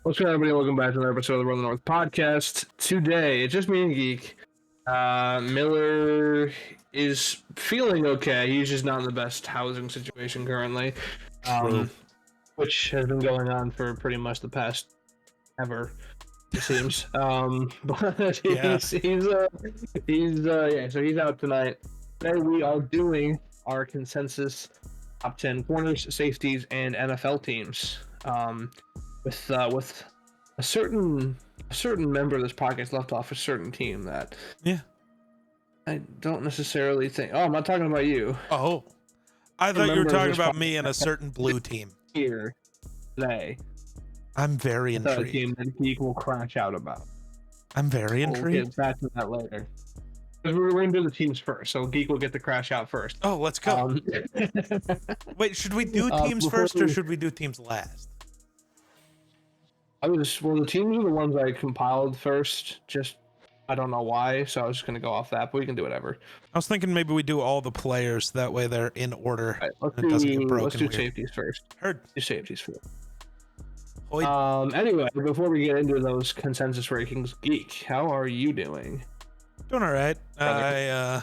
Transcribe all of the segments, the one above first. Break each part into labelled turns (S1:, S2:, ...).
S1: What's going on, everybody? Welcome back to another episode of the Run the North podcast. Today, it's just me and Geek. Miller is feeling okay. He's just not in the best housing situation currently, which has been going on for pretty much the past ever, it seems. But
S2: Yeah.
S1: So he's out tonight. Today we are doing our consensus top 10 corners, safeties, and NFL teams. With a certain member of this podcast left off a certain team that I don't necessarily think. Oh, I'm not talking about you.
S2: Oh, I thought you were talking about me and a certain blue team
S1: here today.
S2: I'm very intrigued.
S1: A team that Geek will crash out about.
S2: I'm very intrigued.
S1: We'll get back to that later. We're going to do the teams first, so Geek will get the crash out first.
S2: Oh, let's go. Wait, should we do teams first or should we do teams last?
S1: The teams are the ones I compiled first. Just I don't know why, so I was just gonna go off that. But we can do whatever.
S2: I was thinking maybe we do all the players that way they're in order.
S1: Right,
S2: let's
S1: do safeties first.
S2: Heard.
S1: Do safeties first.
S2: Hoy.
S1: Anyway, before we get into those consensus rankings, Geek, how are you doing?
S2: Doing all right. I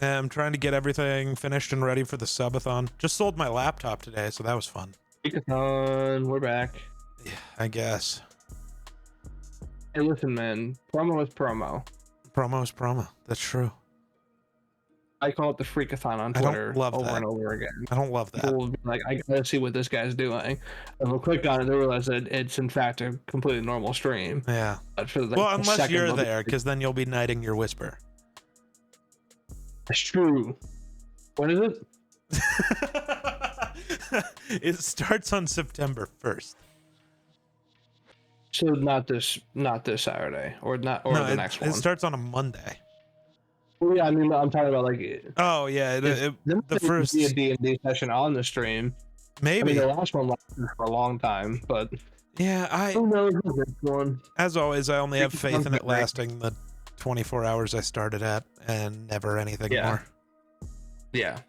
S2: am trying to get everything finished and ready for the subathon. Just sold my laptop today, so that was fun.
S1: Geekathon, we're back.
S2: Yeah, I guess.
S1: Hey, listen, man. Promo is promo.
S2: Promo is promo. That's true.
S1: I call it the Freakathon on Twitter and over again.
S2: I don't love that.
S1: People will be like, I gotta see what this guy's doing. And they'll click on it, they realize that it's in fact a completely normal stream.
S2: Yeah.
S1: Well,
S2: unless you're there, because then you'll be knighting your whisper.
S1: That's true. When is it?
S2: It starts on September 1st.
S1: So not this Saturday, or the next one.
S2: It starts on a Monday.
S1: Well, yeah, I mean, I'm talking about like.
S2: Oh yeah, the first
S1: be a D&D session on the stream.
S2: Maybe.
S1: I mean, the last one lasted for a long time, but
S2: yeah,
S1: who knows this one.
S2: As always, I only have faith in it lasting the 24 hours I started at, and never anything more.
S1: Yeah.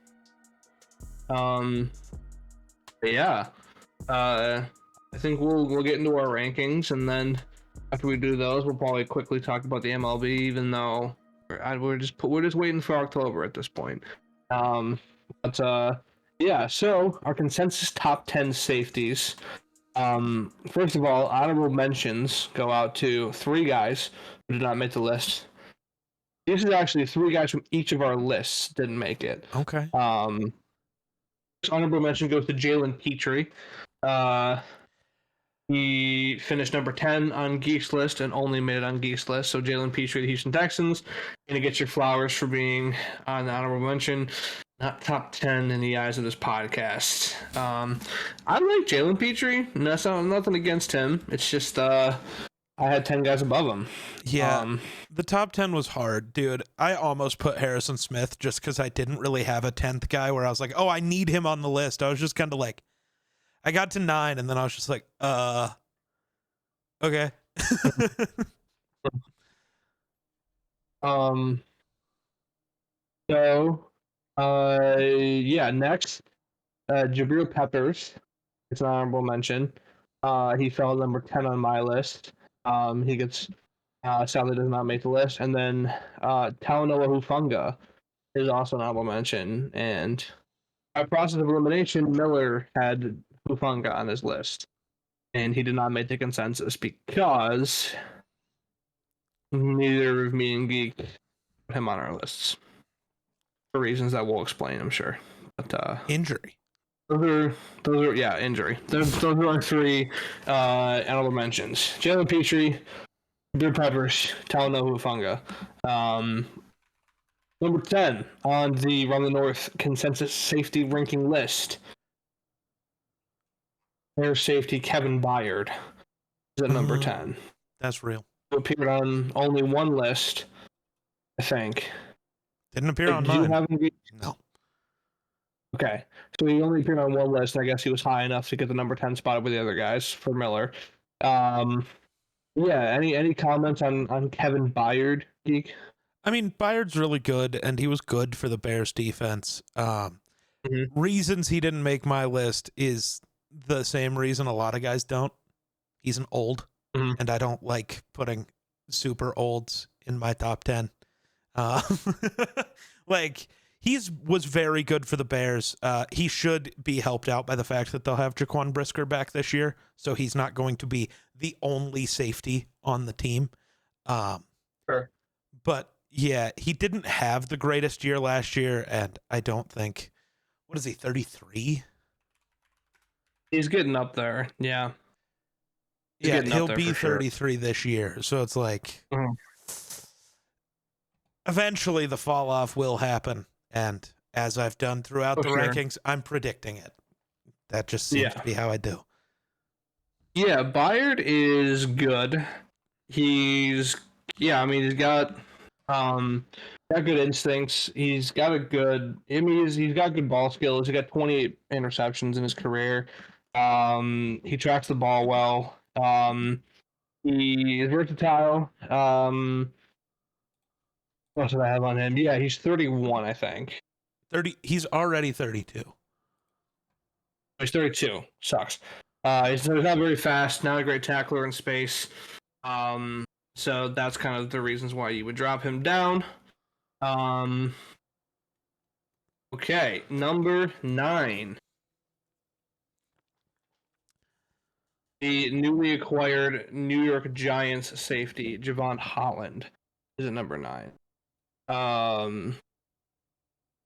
S1: Yeah. I think we'll get into our rankings, and then after we do those, we'll probably quickly talk about the MLB, even though we're just waiting for October at this point. Yeah. So our consensus top 10 safeties. First of all, honorable mentions go out to 3 guys who did not make the list. This is actually 3 guys from each of our lists didn't make it.
S2: Okay.
S1: Honorable mention goes to Jalen Petrie. He finished number 10 on Geek's list and only made it on Geek's list. So Jalen Petrie, the Houston Texans, gonna get your flowers for being on the honorable mention. Not top 10 in the eyes of this podcast. I like Jalen Petrie. Nothing against him. It's just I had 10 guys above him.
S2: Yeah, the top 10 was hard, dude. I almost put Harrison Smith just because I didn't really have a 10th guy where I was like, oh, I need him on the list. I was just kind of like, I got to 9, and then I was just like, okay.
S1: Next, Jabril Peppers. It's an honorable mention. He fell number 10 on my list. He gets sadly does not make the list. And then Talanoa Hufanga is also an honorable mention. And by process of elimination, Miller had Hufanga on his list, and he did not make the consensus because neither of me and Geek put him on our lists for reasons that we'll explain, I'm sure. But
S2: injury.
S1: Those are injury. Those are our 3 honorable mentions: Jalen Petrie, Jabril Peppers, Talanoa Hufanga. Number 10 on the Run the North consensus safety ranking list. Air safety Kevin Byard is at number 10.
S2: That's real.
S1: He appeared on only one list, I think.
S2: Didn't appear on mine.
S1: No. Okay, so he only appeared on one list, and I guess he was high enough to get the number 10 spot with the other guys for Miller. Any comments on Kevin Byard, Geek?
S2: I mean, Byard's really good, and he was good for the Bears defense. Reasons he didn't make my list is the same reason a lot of guys don't. He's an old,
S1: Mhm.
S2: and I don't like putting super olds in my top 10. Uh, like was very good for the Bears. He should be helped out by the fact that they'll have Jaquan Brisker back this year, so he's not going to be the only safety on the team.
S1: Sure.
S2: But yeah, he didn't have the greatest year last year, and I don't think. What is he? 33?
S1: He's getting up there. Yeah. He's
S2: Yeah,
S1: getting up
S2: he'll
S1: there
S2: be
S1: for sure.
S2: 33 this year. So it's like
S1: Mhm.
S2: eventually the fall off will happen. And as I've done throughout
S1: For
S2: the
S1: sure.
S2: rankings, I'm predicting it. That just seems to
S1: Yeah.
S2: be how I do.
S1: Yeah, Bayard is good. He's yeah, I mean he's got good instincts. He's got a good I mean he's got good ball skills. He got 28 interceptions in his career. He tracks the ball well. He is versatile. What else did I have on him? Yeah, he's 31, I think.
S2: 30 he's already 32.
S1: He's 32. Sucks. He's not very fast, not a great tackler in space. Um, so that's kind of the reasons why you would drop him down. Um, okay, number 9. The newly acquired New York Giants safety, Javon Holland, is at number 9. Um,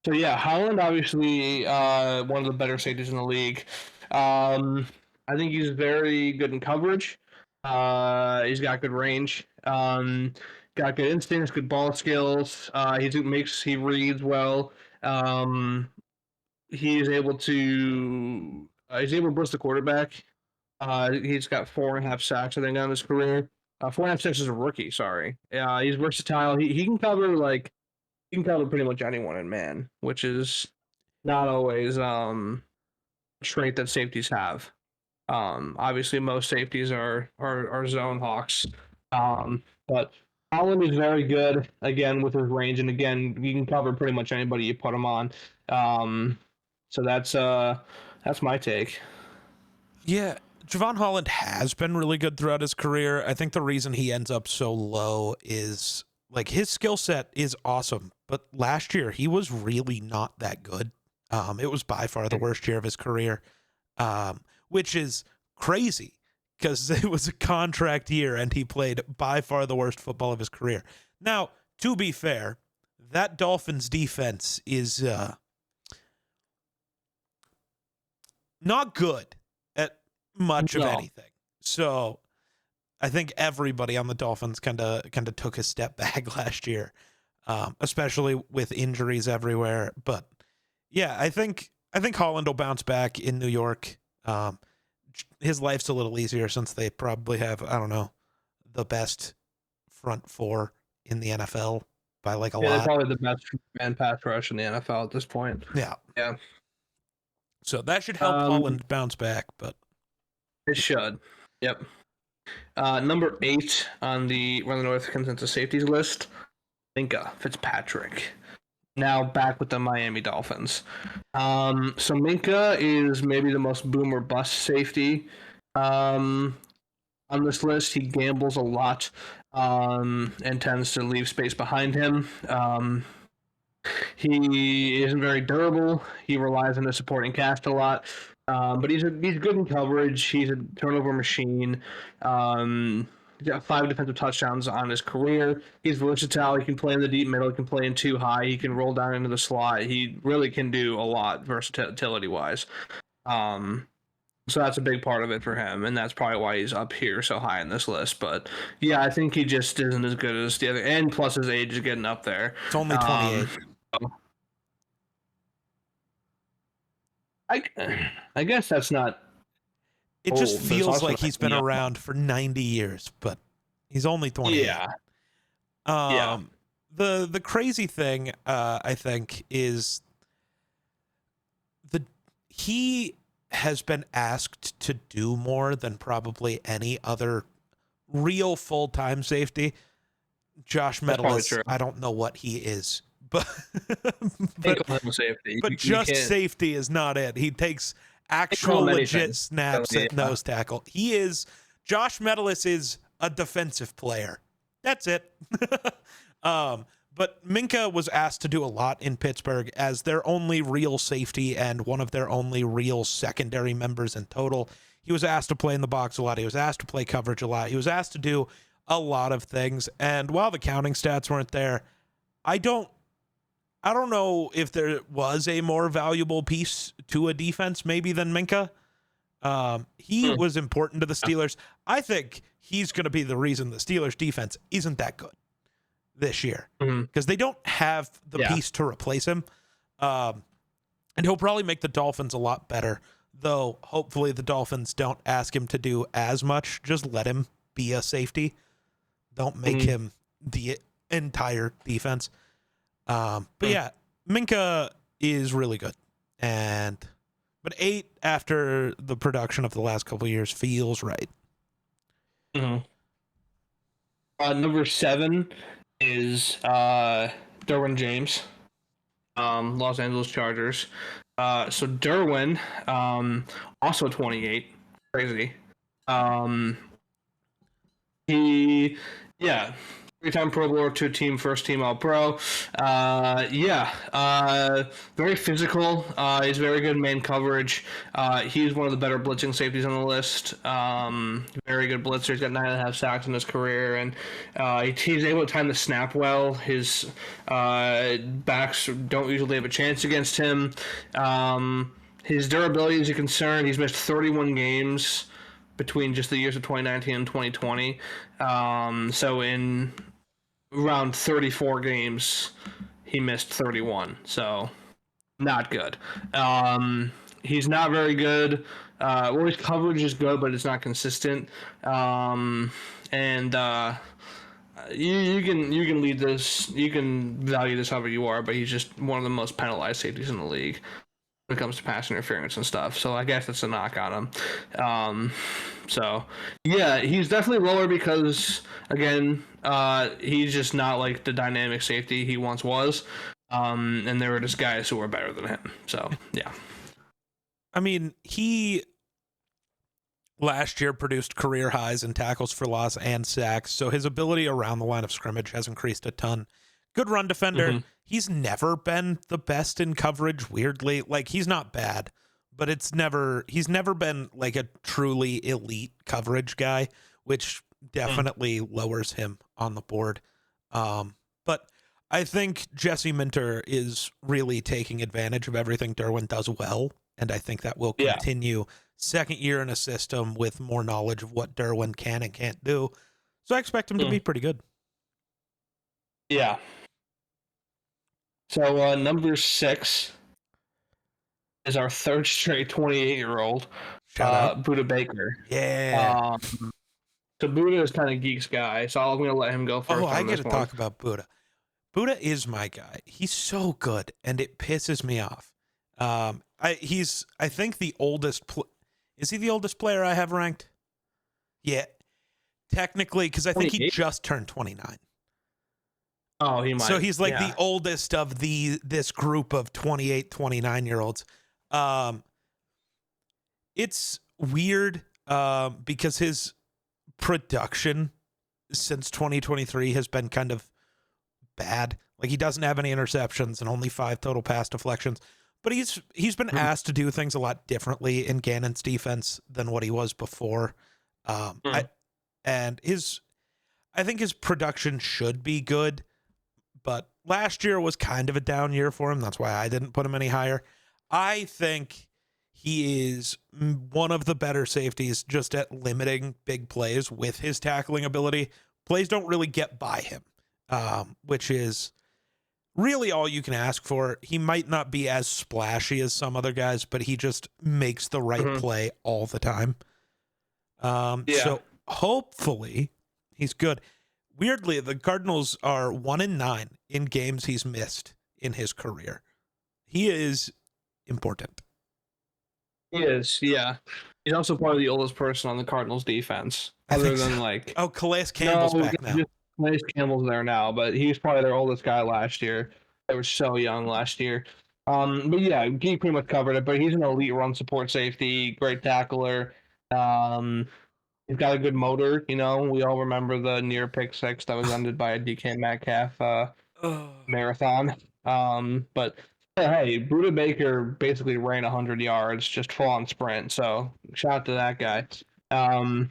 S1: so yeah, Holland obviously one of the better safeties in the league. I think he's very good in coverage. He's got good range. Got good instincts, good ball skills. He reads well. Um, he's able to burst the quarterback. He's got 4.5 sacks, I think, on his career. 4.5 sacks as a rookie. Sorry. He's versatile. He can cover pretty much anyone in man, which is not always a trait that safeties have. Obviously, most safeties are zone hawks, but Holland is very good again with his range, and again, you can cover pretty much anybody you put him on. So that's my take.
S2: Yeah, Javon Holland has been really good throughout his career. I think the reason he ends up so low is like his skill set is awesome, but last year he was really not that good. It was by far the worst year of his career, which is crazy because it was a contract year and he played by far the worst football of his career. Now, to be fair, that Dolphins defense is not good at much of
S1: No.
S2: anything. So I think everybody on the Dolphins kind of took a step back last year, especially with injuries everywhere. But yeah, I think Holland will bounce back in New York. His life's a little easier since they probably have, I don't know, the best front four in the NFL by like a
S1: Yeah, they're
S2: lot.
S1: probably the best man pass rush in the NFL at this point.
S2: Yeah.
S1: Yeah.
S2: So that should help Holland bounce back, but
S1: It should. Yep. Number 8 on the Run the North consensus safeties list, Minkah Fitzpatrick. Now back with the Miami Dolphins. So Minkah is maybe the most boom or bust safety on this list. He gambles a lot and tends to leave space behind him. He isn't very durable. He relies on the supporting cast a lot. But he's good in coverage. He's a turnover machine. He's got 5 defensive touchdowns on his career. He's versatile. He can play in the deep middle. He can play in too high. He can roll down into the slot. He really can do a lot versatility-wise. So that's a big part of it for him, and that's probably why he's up here so high in this list. But yeah, I think he just isn't as good as the other, and plus his age is getting up there.
S2: it's only 28.
S1: I guess that's not.
S2: It just
S1: old, but it's
S2: feels
S1: also
S2: like
S1: not
S2: he's been
S1: young.
S2: around for 90 years, but he's only 28.
S1: Yeah.
S2: The crazy thing, I think, is he has been asked to do more than probably any other real full-time safety. Josh Metellus, I don't know what he is, but
S1: Safety.
S2: but just safety is not it. He takes actual legit snaps at nose tackle. He is Josh Metellus is a defensive player. That's it. But Minkah was asked to do a lot in Pittsburgh as their only real safety and one of their only real secondary members in total. He was asked to play in the box a lot. He was asked to play coverage a lot. He was asked to do a lot of things. And while the counting stats weren't there, I don't know if there was a more valuable piece to a defense maybe than Minkah. He was important to the Steelers. I think he's going to be the reason the Steelers defense isn't that good this year because they don't have the piece to replace him. And he'll probably make the Dolphins a lot better, though hopefully the Dolphins don't ask him to do as much. Just let him be a safety. Don't make him the entire defense. But yeah, Minkah is really good. But 8 after the production of the last couple of years feels right.
S1: Number 7 is Derwin James, Los Angeles Chargers. So Derwin, also 28, crazy. He, 3-time Pro Bowler, 2-team, first-team All-Pro. Very physical. He's very good in man coverage. He's one of the better blitzing safeties on the list. Very good blitzer. He's got 9.5 sacks in his career, and he's able to time the snap well. His backs don't usually have a chance against him. His durability is a concern. He's missed 31 games between just the years of 2019 and 2020. So in around 34 games, he missed 31. So not good. He's not very good. His coverage is good, but it's not consistent. You can lead this. You can value this however you are, but he's just one of the most penalized safeties in the league when it comes to pass interference and stuff. So I guess that's a knock on him. He's definitely lower because, again, he's just not like the dynamic safety he once was. And there were just guys who were better than him. So, yeah.
S2: I mean, he last year produced career highs in tackles for loss and sacks, so his ability around the line of scrimmage has increased a ton. Good run defender. He's never been the best in coverage, weirdly. Like, he's not bad, but he's never been like a truly elite coverage guy, which definitely lowers him on the board. But I think Jesse Minter is really taking advantage of everything Derwin does well, and I think that will continue. Second year in a system with more knowledge of what Derwin can and can't do. So I expect him to be pretty good.
S1: Yeah. So number 6 is our third straight 28-year-old, Budda Baker.
S2: Yeah.
S1: So Budda is kind of Geek's guy, so I'm going to let him go first.
S2: I get to talk about Budda. Budda is my guy. He's so good, and it pisses me off. He's, I think, the oldest. Is he the oldest player I have ranked? Yeah, technically, because I think he just turned 29.
S1: Oh, he might.
S2: So he's like the oldest of this group of 28, 29-year-olds. It's weird because his production since 2023 has been kind of bad. Like, he doesn't have any interceptions and only 5 total pass deflections. But he's been asked to do things a lot differently in Gannon's defense than what he was before. I think his production should be good, but last year was kind of a down year for him. That's why I didn't put him any higher. I think he is one of the better safeties just at limiting big plays with his tackling ability. Plays don't really get by him, which is really all you can ask for. He might not be as splashy as some other guys, but he just makes the right play all the time. So hopefully he's good. Weirdly, the Cardinals are 1-9 in games he's missed in his career. He is important.
S1: He is, yeah. He's also probably the oldest person on the Cardinals defense. Other than
S2: Calais Campbell's back now.
S1: Calais Campbell's there now, but he was probably their oldest guy last year. They were so young last year. But yeah, Geek pretty much covered it, but he's an elite run support safety, great tackler. He's got a good motor. You know, we all remember the near pick six that was ended by a DK Metcalf marathon. But hey, Buda Baker basically ran 100 yards, just full on sprint. So shout out to that guy. So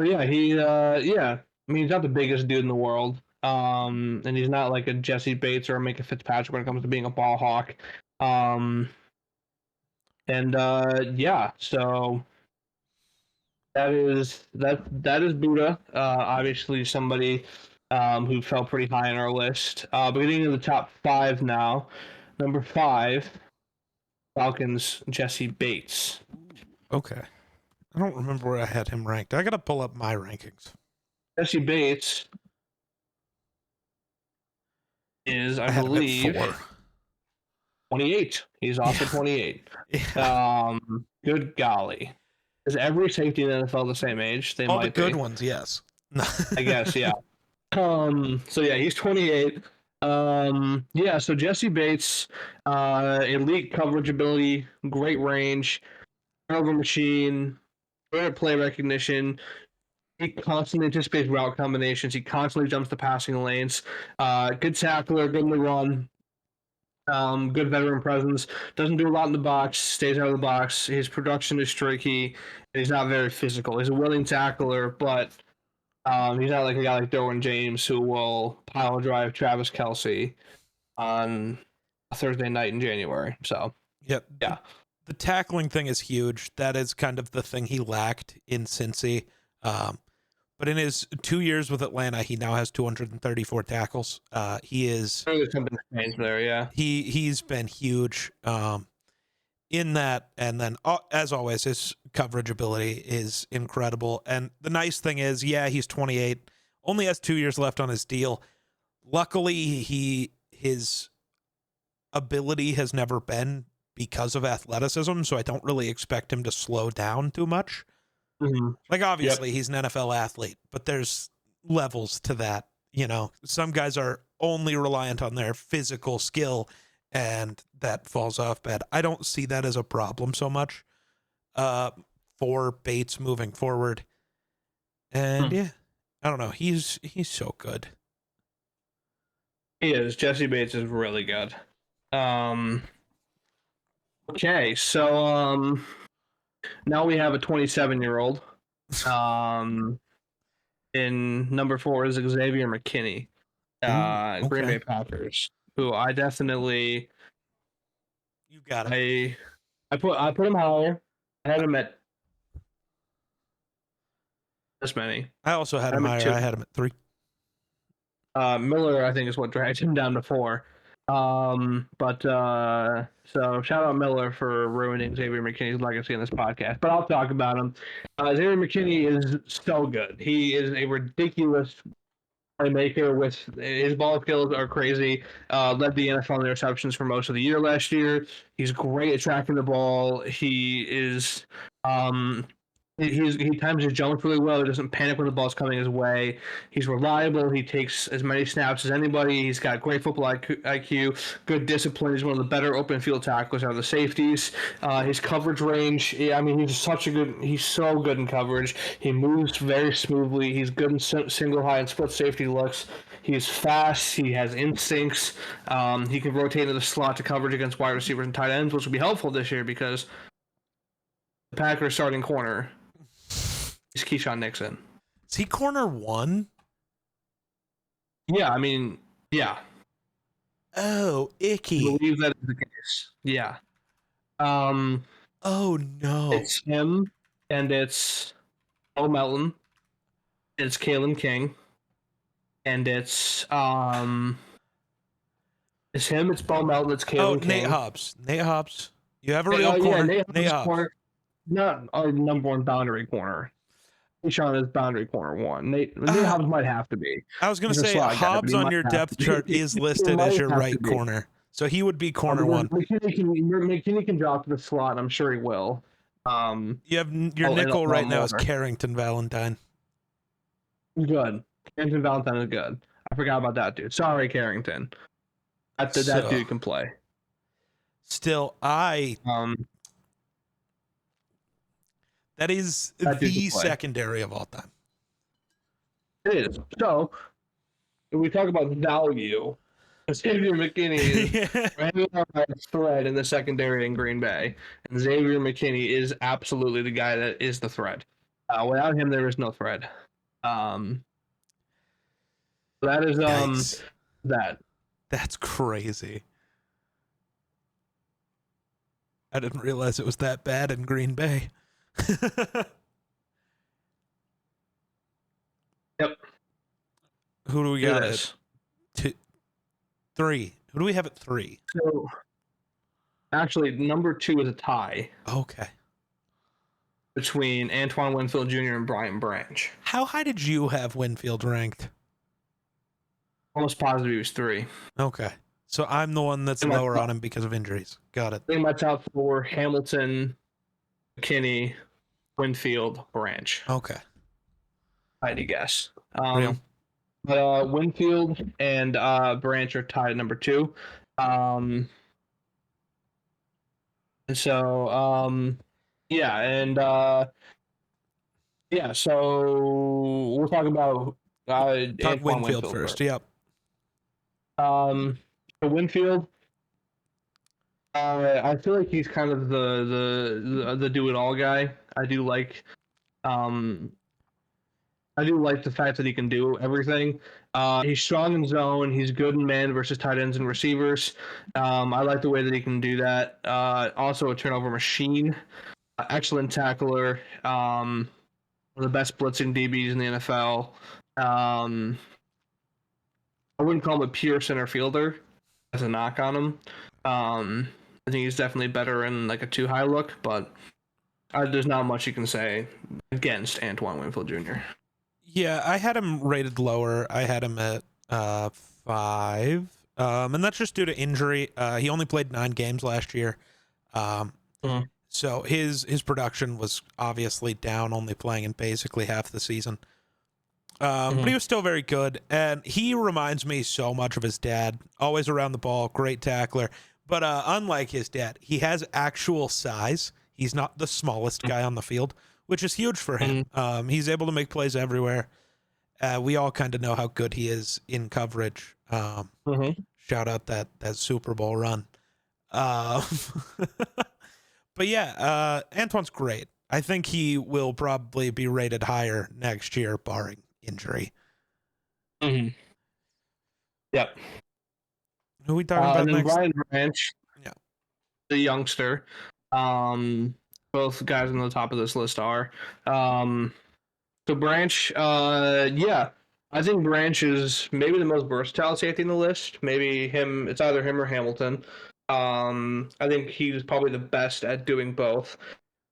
S1: yeah, yeah. I mean, he's not the biggest dude in the world. And he's not like a Jesse Bates or a Minka Fitzpatrick when it comes to being a ball hawk. And yeah, so that is Buddha. Obviously somebody who fell pretty high on our list. But getting into the top 5 now. Number 5, Falcons Jesse Bates.
S2: Okay. I don't remember where I had him ranked. I gotta pull up my rankings.
S1: Jesse Bates is, I
S2: had
S1: believe,
S2: him at 4.
S1: 28. He's also 28.
S2: Yeah.
S1: Good golly. Is every safety in the NFL the same age? They
S2: All
S1: might
S2: the good
S1: be.
S2: ones, yes.
S1: I guess, yeah. So yeah, he's 28. Yeah, so Jesse Bates, elite coverage ability, great range, turnover machine, good at play recognition. He constantly anticipates route combinations. He constantly jumps the passing lanes. Good tackler, good in the run. Good veteran presence. Doesn't do a lot in the box. Stays out of the box. His production is streaky. And he's not very physical. He's a willing tackler, but he's not like a guy like Derwin James who will pile drive Travis Kelce on a Thursday night in January. So
S2: yeah.
S1: yeah.
S2: The tackling thing is huge. That is kind of the thing he lacked in Cincy. But in his 2 years with Atlanta, he now has 234 tackles. He is
S1: There's something changed there, yeah.
S2: He's been huge in that, and then as always, his coverage ability is incredible. And the nice thing is, yeah, he's 28, only has 2 years left on his deal. Luckily, his ability has never been because of athleticism, so I don't really expect him to slow down too much.
S1: Mm-hmm.
S2: Like, obviously, he's an NFL athlete, but there's levels to that. You know, some guys are only reliant on their physical skill, and that falls off bad. I don't see that as a problem so much for Bates moving forward. And yeah, I don't know. He's so good.
S1: He is. Jesse Bates is really good. Okay, so now we have a 27-year-old. In number 4 is Xavier McKinney,
S2: Okay.
S1: Green Bay Packers, who I definitely
S2: You got it.
S1: I put him higher. I had him at this many.
S2: I also had him higher. I had him at 3.
S1: Miller, I think, is what dragged him down to 4. But so shout out Miller for ruining Xavier McKinney's legacy in this podcast. But I'll talk about him. Xavier McKinney is so good. He is a ridiculous playmaker. With his ball skills are crazy. Led the NFL in interceptions for most of the year last year. He's great at tracking the ball. He is he times his jumps really well. He doesn't panic when the ball's coming his way. He's reliable. He takes as many snaps as anybody. He's got great football IQ, good discipline. He's one of the better open field tacklers out of the safeties. His coverage range, I mean, he's so good in coverage. He moves very smoothly. He's good in single high and split safety looks. He's fast. He has instincts. He can rotate into the slot to coverage against wide receivers and tight ends, which will be helpful this year because the Packers starting corner is Keyshawn Nixon.
S2: Is he corner 1?
S1: Yeah, I mean, yeah.
S2: Oh, icky.
S1: I believe that is the case. Yeah.
S2: Oh no.
S1: It's him, and it's Bo Melton, it's Kalen King, and it's him, it's Bo Melton, it's Kalen King.
S2: Nate Hobbs. Nate Hobbs. You have a real corner.
S1: Yeah,
S2: Nate Hobbs.
S1: Corner, not our number 1 boundary corner. Keyshawn is boundary corner 1. Nate Hobbs might have to be.
S2: I was going to say Hobbs on your depth chart is listed as your right corner. So he would be corner 1.
S1: McKinney can drop to the slot, and I'm sure he will.
S2: You have your nickel right now is Carrington Valentine.
S1: Good. Carrington Valentine is good. I forgot about that dude. Sorry, Carrington. That dude can play.
S2: Still, That is
S1: That dude can
S2: the
S1: play.
S2: secondary of all time.
S1: It is. So, if we talk about value, Xavier McKinney is
S2: Yeah.
S1: a thread in the secondary in Green Bay, and Xavier McKinney is absolutely the guy that is the thread. Without him, there is no thread. That is
S2: Yikes.
S1: that.
S2: That's crazy. I didn't realize it was that bad in Green Bay.
S1: Yep.
S2: Who do we
S1: Do
S2: got
S1: this.
S2: at 3? Who do we have at 3?
S1: So, actually, number 2 is a tie
S2: Okay.
S1: between Antoine Winfield Jr. and Brian Branch.
S2: How high did you have Winfield ranked?
S1: Almost positive he was 3.
S2: Okay. So I'm the one that's lower on him because of injuries. Got it.
S1: I think my top 4: Hamilton, McKinney, Winfield, Branch.
S2: Okay.
S1: I'd guess.
S2: Real.
S1: But Winfield and Branch are tied at number 2. And so yeah, and yeah, so we'll talk about
S2: Talk
S1: Antoine
S2: Winfield first. Yep.
S1: So Winfield, I feel like he's kind of the do-it-all guy. I do like the fact that he can do everything. He's strong in zone. He's good in man versus tight ends and receivers. I like the way that he can do that. Also a turnover machine. Excellent tackler. One of the best blitzing DBs in the NFL. I wouldn't call him a pure center fielder. As a knock on him. I think he's definitely better in like a 2-high look, but there's not much you can say against Antoine Winfield Jr.
S2: Yeah, I had him rated lower. I had him at 5. And that's just due to injury. He only played 9 games last year. So his production was obviously down, only playing in basically half the season. But he was still very good, and he reminds me so much of his dad. Always around the ball, great tackler. But unlike his dad, he has actual size. He's not the smallest guy on the field, which is huge for him. He's able to make plays everywhere. We all kind of know how good he is in coverage. Shout out that Super Bowl run. But yeah, Antoine's great. I think he will probably be rated higher next year, barring injury.
S1: Yep.
S2: Who are we talking about
S1: and then
S2: next?
S1: Brian Branch,
S2: Yeah.
S1: the youngster. Both guys on the top of this list are. So Branch, yeah, I think Branch is maybe the most versatile safety in the list. Maybe him. It's either him or Hamilton. I think he's probably the best at doing both.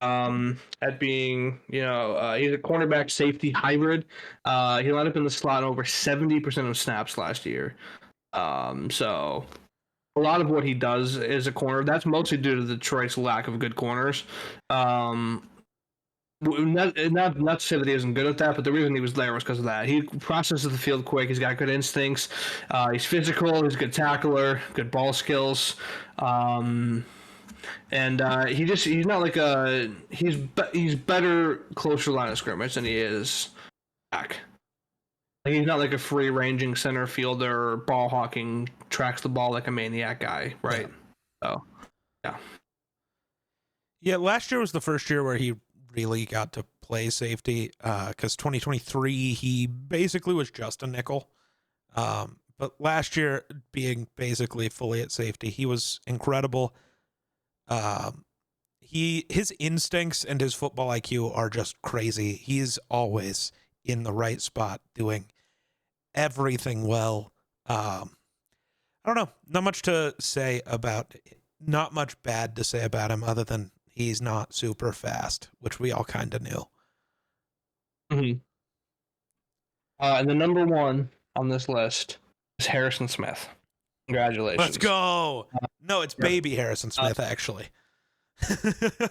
S1: At being, he's a cornerback safety hybrid. He lined up in the slot over 70% of snaps last year. So a lot of what he does is a corner. That's mostly due to Detroit's lack of good corners. Not to say that he isn't good at that, but the reason he was there was because of that. He processes the field quick. He's got good instincts. He's physical. He's a good tackler. Good ball skills. And he's not like he's better closer line of scrimmage than he is back. He's not like a free ranging center fielder, ball hawking, tracks the ball like a maniac guy, right? Yeah. So, yeah.
S2: Yeah, last year was the first year where he really got to play safety, because 2023 he basically was just a nickel. But last year, being basically fully at safety, he was incredible. His instincts and his football IQ are just crazy. He's always in the right spot, doing everything well. I don't know. Not much bad to say about him other than he's not super fast, which we all kind of knew.
S1: And the number 1 on this list is Harrison Smith. Congratulations.
S2: Let's go. No, it's baby Harrison Smith, actually.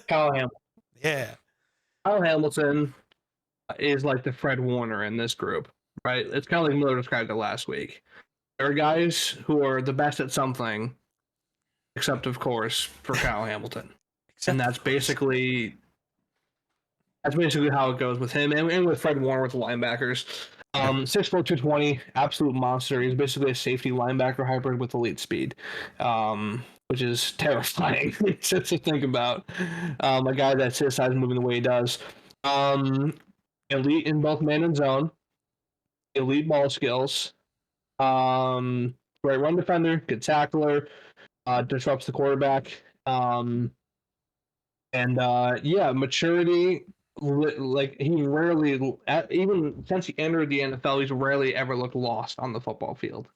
S1: Kyle Hamilton.
S2: Yeah.
S1: Kyle Hamilton is like the Fred Warner in this group, right? It's kind of like Miller described it last week. There are guys who are the best at something, except, of course, for Kyle Hamilton. And that's basically That's basically how it goes with him and with Fred Warner with the linebackers. 6'4", 220, absolute monster. He's basically a safety linebacker hybrid with elite speed, which is terrifying to think about. A guy that's his size moving the way he does. Elite in both man and zone, elite ball skills, great run defender, good tackler, disrupts the quarterback. Yeah, maturity. Like he rarely, even since he entered the NFL, he's rarely ever looked lost on the football field.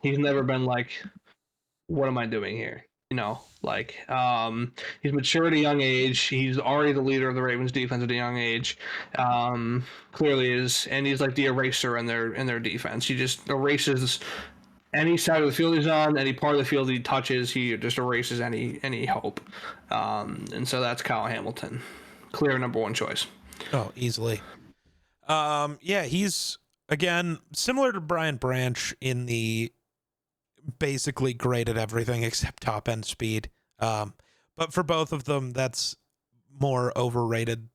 S1: He's never been like, "What am I doing here?" He's matured at a young age. He's already the leader of the Ravens defense at a young age. Clearly is, and he's like the eraser in their defense. He just erases any side of the field he's on, any part of the field he touches, he just erases any hope. And so that's Kyle Hamilton, clear number one choice.
S2: Oh, easily. Yeah, he's again similar to Brian Branch in the basically great at everything except top end speed. But for both of them, that's more overrated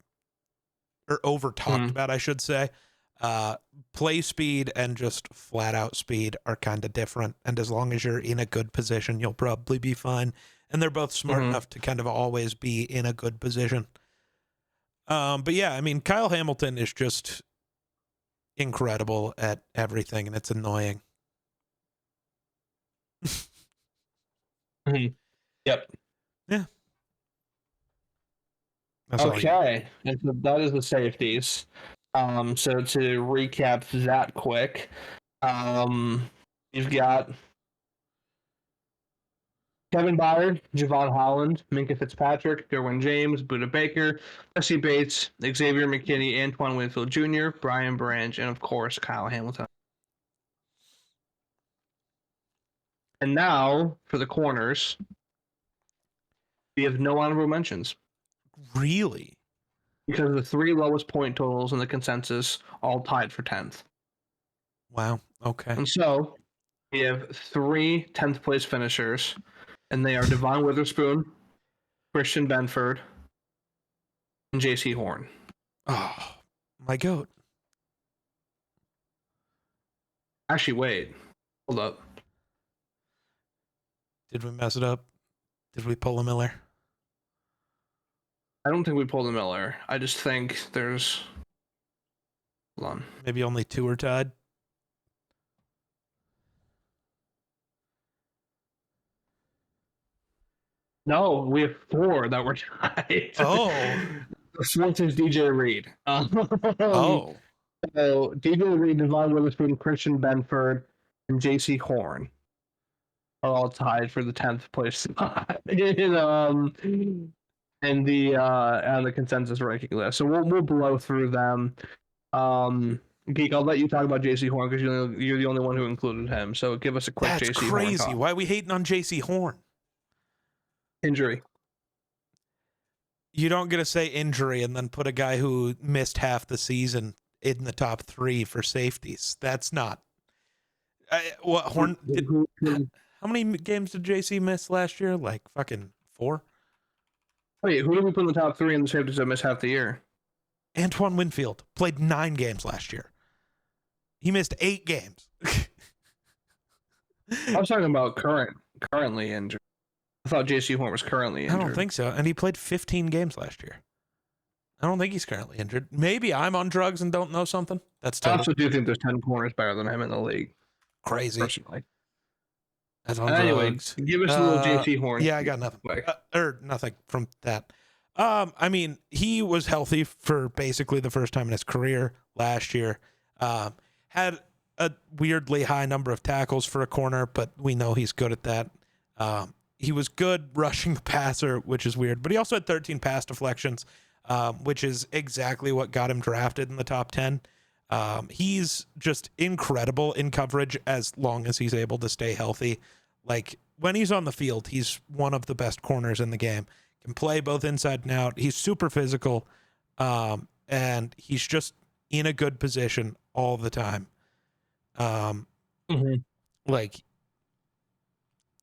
S2: or over talked about, I should say. Play speed and just flat out speed are kind of different, and as long as you're in a good position, you'll probably be fine. And they're both smart enough to kind of always be in a good position. But yeah, I mean, Kyle Hamilton is just incredible at everything, and it's annoying.
S1: Yep.
S2: Yeah. That's
S1: okay, and so that is the safeties. So to recap that quick, you've got Kevin Byard, Javon Holland, Minka Fitzpatrick, Derwin James, Buda Baker, Jesse Bates, Xavier McKinney, Antoine Winfield Jr., Brian Branch, and of course Kyle Hamilton. And now for the corners, we have no honorable mentions.
S2: Really?
S1: Because the three lowest point totals in the consensus all tied for 10th.
S2: Wow. Okay.
S1: And so we have 3 10th place finishers, and they are Devon Witherspoon, Christian Benford, and J.C. Horn.
S2: Oh, my goat.
S1: Actually, wait. Hold up.
S2: Did we mess it up? Did we pull a Miller?
S1: I don't think we pulled a Miller. I just think there's... Hold on.
S2: Maybe only 2 are tied?
S1: No, we have 4 that were tied.
S2: Oh.
S1: The fourth is DJ Reed.
S2: Oh.
S1: So DJ Reed, Devon Witherspoon, Christian Benford, and J.C. Horn are all tied for the 10th place spot and the consensus ranking list. So we'll blow through them. Geek, I'll let you talk about J.C. Horn because you're the only one who included him. So give us a quick J.C. Horn.
S2: That's crazy. Why are we hating on J.C. Horn?
S1: Injury.
S2: You don't get to say injury and then put a guy who missed half the season in the top 3 for safeties. That's not. Horn? How many games did JC miss last year? Like fucking 4?
S1: Wait, who did we put in the top 3 in the safeties that missed half the year?
S2: Antoine Winfield played 9 games last year. He missed 8 games.
S1: I was talking about currently injured. I thought J.C. Horn was currently injured.
S2: I don't think so. And he played 15 games last year. I don't think he's currently injured. Maybe I'm on drugs and don't know something. That's
S1: I also do think there's 10 corners better than him in the league.
S2: Crazy.
S1: Personally.
S2: That's on
S1: anyway,
S2: drugs.
S1: Give us a little J.C. Horn.
S2: Yeah, I got nothing. Nothing from that. I mean, he was healthy for basically the first time in his career last year. Had a weirdly high number of tackles for a corner, but we know he's good at that. He was good rushing the passer, which is weird, but he also had 13 pass deflections, which is exactly what got him drafted in the top 10. He's just incredible in coverage as long as he's able to stay healthy. Like when he's on the field, he's one of the best corners in the game. Can play both inside and out. He's super physical, and he's just in a good position all the time. Like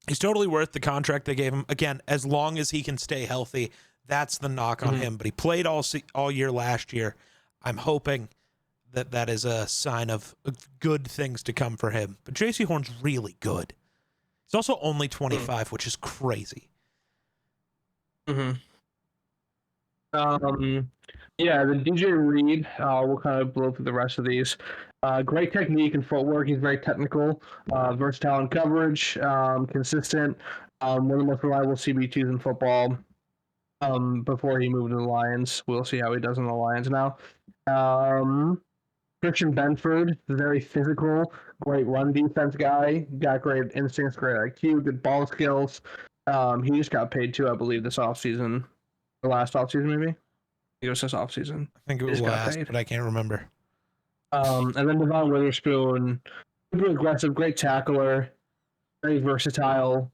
S2: he's totally worth the contract they gave him. Again, as long as he can stay healthy, That's the knock on him. But he played all year last year. I'm hoping that is a sign of good things to come for him. But J.C. Horn's really good. He's also only 25, which is crazy.
S1: Yeah, the DJ Reed, we'll kind of blow through the rest of these. Great technique and footwork. He's very technical, versatile in coverage, consistent. One of the most reliable CB2s in football. Before he moved to the Lions, we'll see how he does in the Lions now. Christian Benford, very physical, great run defense guy. Got great instincts, great IQ, good ball skills. He just got paid too, I believe, this offseason. The last offseason, maybe? It was this offseason.
S2: I think it was last, but I can't remember.
S1: And then Devon Witherspoon, super aggressive, great tackler, very versatile.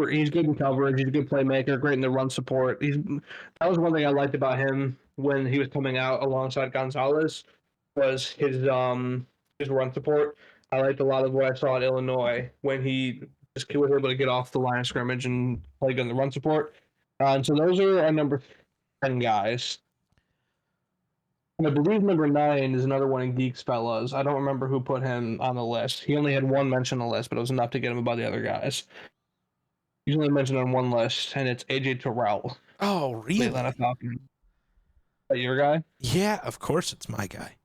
S1: He's good in coverage. He's a good playmaker, great in the run support. That was one thing I liked about him when he was coming out alongside Gonzalez was his run support. I liked a lot of what I saw at Illinois when he just was able to get off the line of scrimmage and play good in the run support. And so those are our number 10 guys. And I believe number 9 is another one in Geeks Fellas. I don't remember who put him on the list. He only had one mention on the list, but it was enough to get him above the other guys. He's only mentioned on one list, and it's AJ Terrell.
S2: Oh, really?
S1: Atlanta Falcons. Is that your guy?
S2: Yeah, of course it's my guy.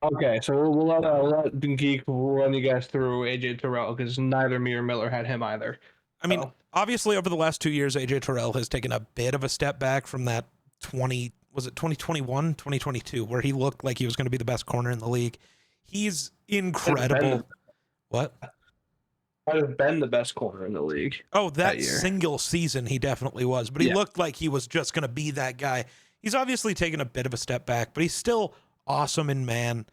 S1: Okay, so we'll let Geek run you guys through AJ Terrell because neither me or Miller had him either.
S2: I mean, obviously over the last 2 years, AJ Terrell has taken a bit of a step back from that 2021, 2022, where he looked like he was going to be the best corner in the league. He's incredible. What?
S1: Might have been the best corner in the league.
S2: Oh, that single season he definitely was, but he looked like he was just going to be that guy. He's obviously taken a bit of a step back, but he's still awesome in man.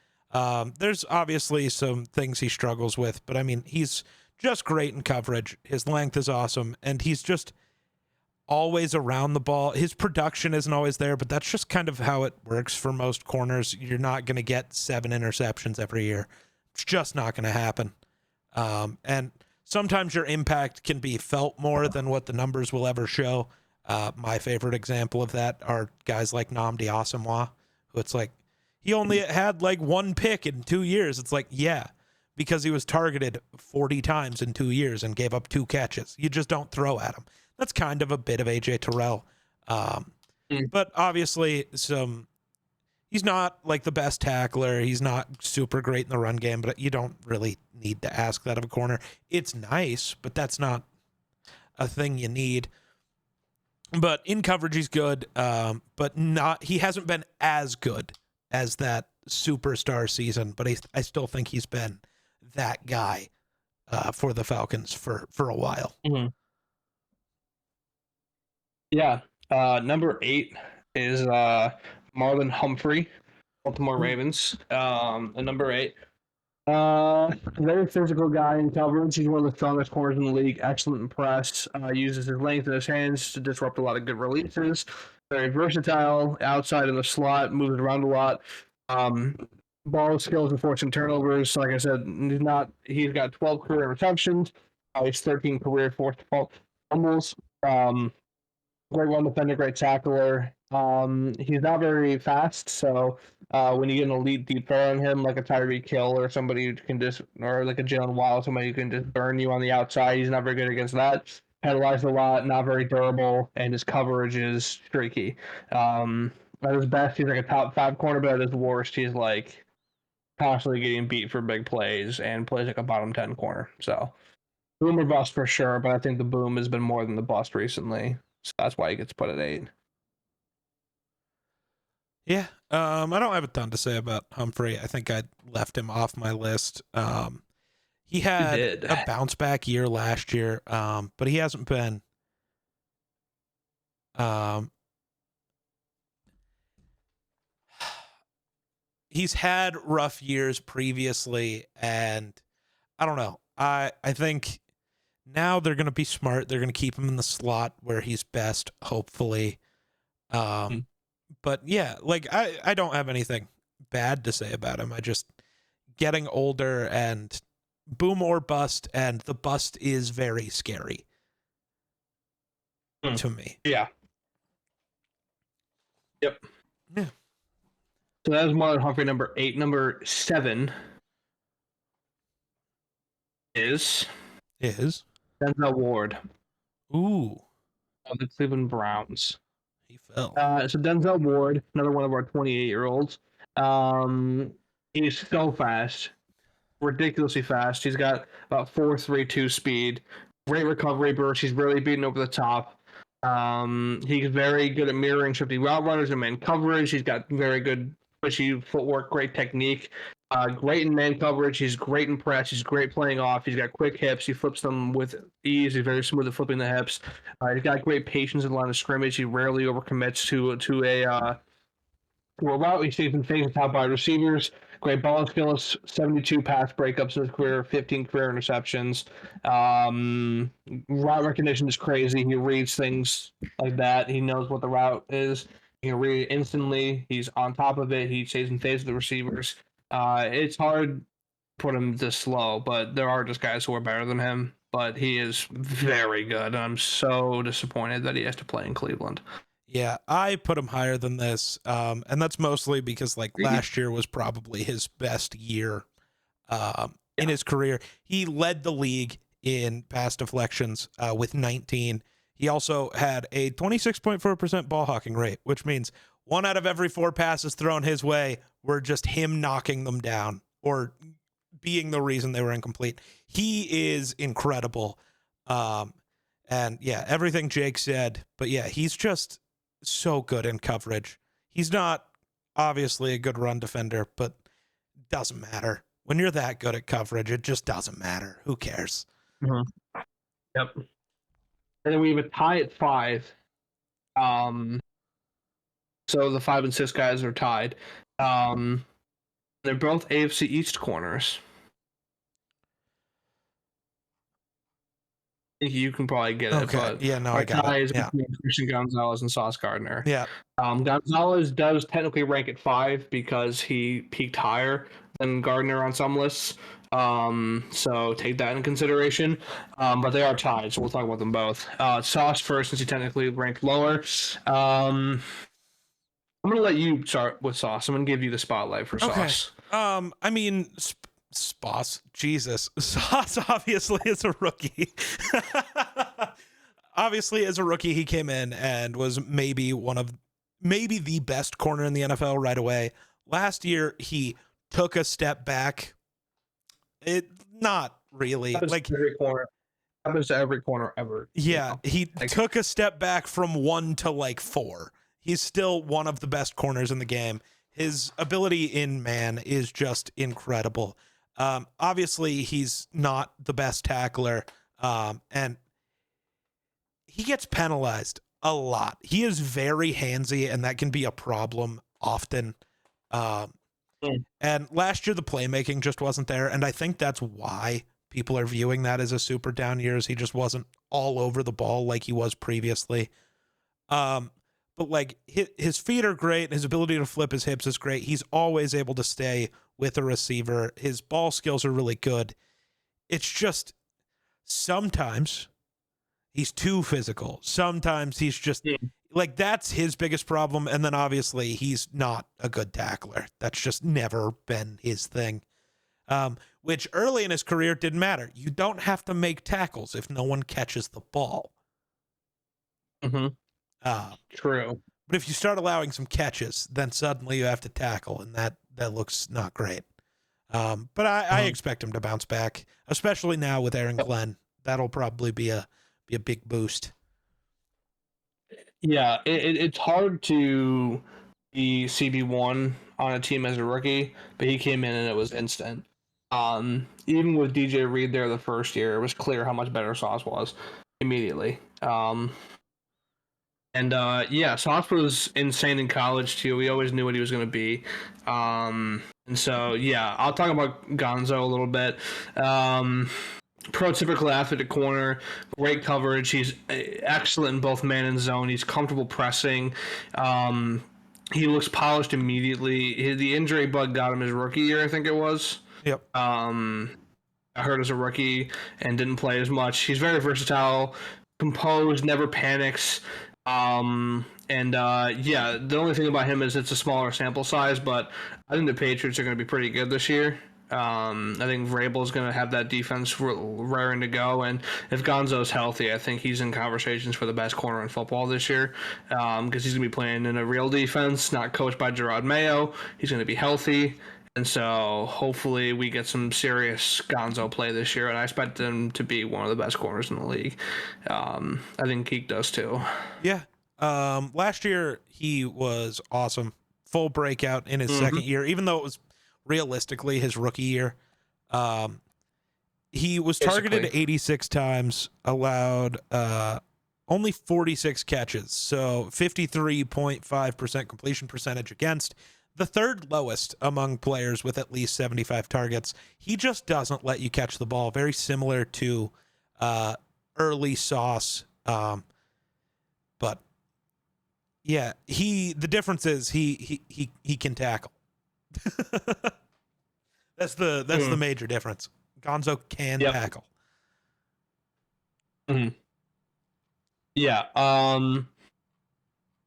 S2: There's obviously some things he struggles with, but I mean, he's just great in coverage. His length is awesome, and he's just always around the ball. His production isn't always there, but that's just kind of how it works for most corners. You're not going to get 7 interceptions every year. It's just not going to happen. And sometimes your impact can be felt more than what the numbers will ever show. My favorite example of that are guys like Nnamdi Asomugha, who it's like, he only had like 1 pick in 2 years. It's like, yeah, because he was targeted 40 times in 2 years and gave up 2 catches. You just don't throw at him. That's kind of a bit of AJ Terrell. But obviously he's not like the best tackler. He's not super great in the run game, but you don't really need to ask that of a corner. It's nice, but that's not a thing you need. But in coverage, he's good, but he hasn't been as good as that superstar season, but I still think he's been that guy for the Falcons for a while.
S1: Mm-hmm. Yeah. Number 8 is Marlon Humphrey, Baltimore Ravens. And number 8. Very physical guy in coverage. He's one of the strongest corners in the league. Excellent in press. Uses his length in his hands to disrupt a lot of good releases. Very versatile. Outside in the slot, moves around a lot. Ball skills and forcing turnovers. Like I said, he's got 12 career receptions. He's 13 career forced fumbles. Great run defender, great tackler. He's not very fast, so when you get an elite deep throw on him, like a Tyreek Hill or somebody who can or like a Jalen Waddle, somebody who can just burn you on the outside, he's not very good against that. Penalized a lot, not very durable, and his coverage is streaky. At his best, he's like a top 5 corner, but at his worst, he's like constantly getting beat for big plays and plays like a bottom 10 corner. So boom or bust for sure, but I think the boom has been more than the bust recently. So that's why he gets put at 8.
S2: Yeah, I don't have a ton to say about Humphrey. I think I left him off my list. He had a bounce back year last year, but he hasn't been. He's had rough years previously, and I don't know. I think now they're going to be smart. They're going to keep him in the slot where he's best, hopefully. But yeah, like I don't have anything bad to say about him. I just getting older and boom or bust, and the bust is very scary to me.
S1: Yeah. Yep.
S2: Yeah.
S1: So that was Marlon Humphrey, number 8. Number 7 is Denzel Ward
S2: Ooh,
S1: of the Cleveland Browns.
S2: he fell.
S1: So Denzel Ward, another one of our 28-year-olds. He's so fast, ridiculously fast. He's got about 4.32 speed, great recovery burst. He's really beating over the top. He's very good at mirroring shifty route runners and man coverage. He's got very good pushy footwork, great technique. Great in man coverage. He's great in press. He's great playing off. He's got quick hips. He flips them with ease. He's very smooth at flipping the hips. He's got great patience in the line of scrimmage. He rarely overcommits to a route. He's taken phases top by receivers. Great ball skills, 72 pass breakups in his career, 15 career interceptions. Route recognition is crazy. He reads things like that. He knows what the route is. He can read it instantly. He's on top of it. He stays in phase with the receivers. It's hard to put him this slow, but there are just guys who are better than him. But he is very good. And I'm so disappointed that he has to play in Cleveland.
S2: Yeah, I put him higher than this, and that's mostly because like last year was probably his best year in his career. He led the league in pass deflections with 19. He also had a 26.4% ball hawking rate, which means 1 out of every 4 passes thrown his way were just him knocking them down or being the reason they were incomplete. He is incredible. And yeah, everything Jake said, but yeah, he's just so good in coverage. He's not obviously a good run defender, but doesn't matter. When you're that good at coverage, it just doesn't matter. Who cares?
S1: Mm-hmm. Yep. And then we have a tie at 5. So the 5 and 6 guys are tied. They're both AFC East corners. I think you can probably get it, but
S2: yeah, no,
S1: our
S2: I got
S1: tie
S2: it.
S1: is
S2: Yeah,
S1: between Christian Gonzalez and Sauce Gardner.
S2: yeah.
S1: Gonzalez does technically rank at 5 because he peaked higher than Gardner on some lists. So take that in consideration. But they are tied, so we'll talk about them both. Sauce first, since he technically ranked lower. I'm gonna let you start with Sauce. I'm gonna give you the spotlight for Sauce.
S2: I mean, Sposs, Jesus, Sauce obviously is a rookie. Obviously, as a rookie, he came in and was maybe the best corner in the NFL right away. Last year, he took a step back. Not really. Like
S1: every corner. Happens to every corner ever.
S2: Yeah, he
S1: Like,
S2: took a step back from 1 to like 4. He's still one of the best corners in the game. His ability in man is just incredible. Obviously, he's not the best tackler, and he gets penalized a lot. He is very handsy, and that can be a problem often. And last year, the playmaking just wasn't there, and I think that's why people are viewing that as a super down year, as he just wasn't all over the ball like he was previously. But like his feet are great. His ability to flip his hips is great. He's always able to stay with a receiver. His ball skills are really good. It's just sometimes he's too physical. Sometimes he's just like, that's his biggest problem. And then obviously he's not a good tackler. That's just never been his thing. Which early in his career didn't matter. You don't have to make tackles if no one catches the ball.
S1: Mm-hmm. True.
S2: But if you start allowing some catches, then suddenly you have to tackle, and that looks not great. But I expect him to bounce back, especially now with Aaron Glenn. That'll probably be a big boost.
S1: Yeah, it's hard to be CB1 on a team as a rookie, but he came in and it was instant. Even with DJ Reed there the first year, it was clear how much better Sauce was immediately. Sauce was insane in college too. We always knew what he was going to be. And so, yeah, I'll talk about Gonzo a little bit. Prototypical athletic corner, great coverage. He's excellent in both man and zone. He's comfortable pressing. He looks polished immediately. The injury bug got him his rookie year, I think it was.
S2: Yep.
S1: I heard as a rookie and didn't play as much. He's very versatile, composed, never panics. And yeah, the only thing about him is it's a smaller sample size, but I think the Patriots are going to be pretty good this year. I think Vrabel's going to have that defense raring to go, and if Gonzo's healthy, I think he's in conversations for the best corner in football this year, because he's going to be playing in a real defense, not coached by Gerard Mayo. He's going to be healthy, and so hopefully we get some serious Gonzo play this year, and I expect him to be one of the best corners in the league. I think Geek does too.
S2: Yeah. Last year he was awesome. Full breakout in his second year, even though it was realistically his rookie year. He was targeted 86 times, allowed only 46 catches, so 53.5% completion percentage against, the third lowest among players with at least 75 targets. He just doesn't let you catch the ball, very similar to early Sauce. But yeah, the difference is he can tackle. That's the major difference. Gonzo can tackle.
S1: Mm-hmm. Yeah.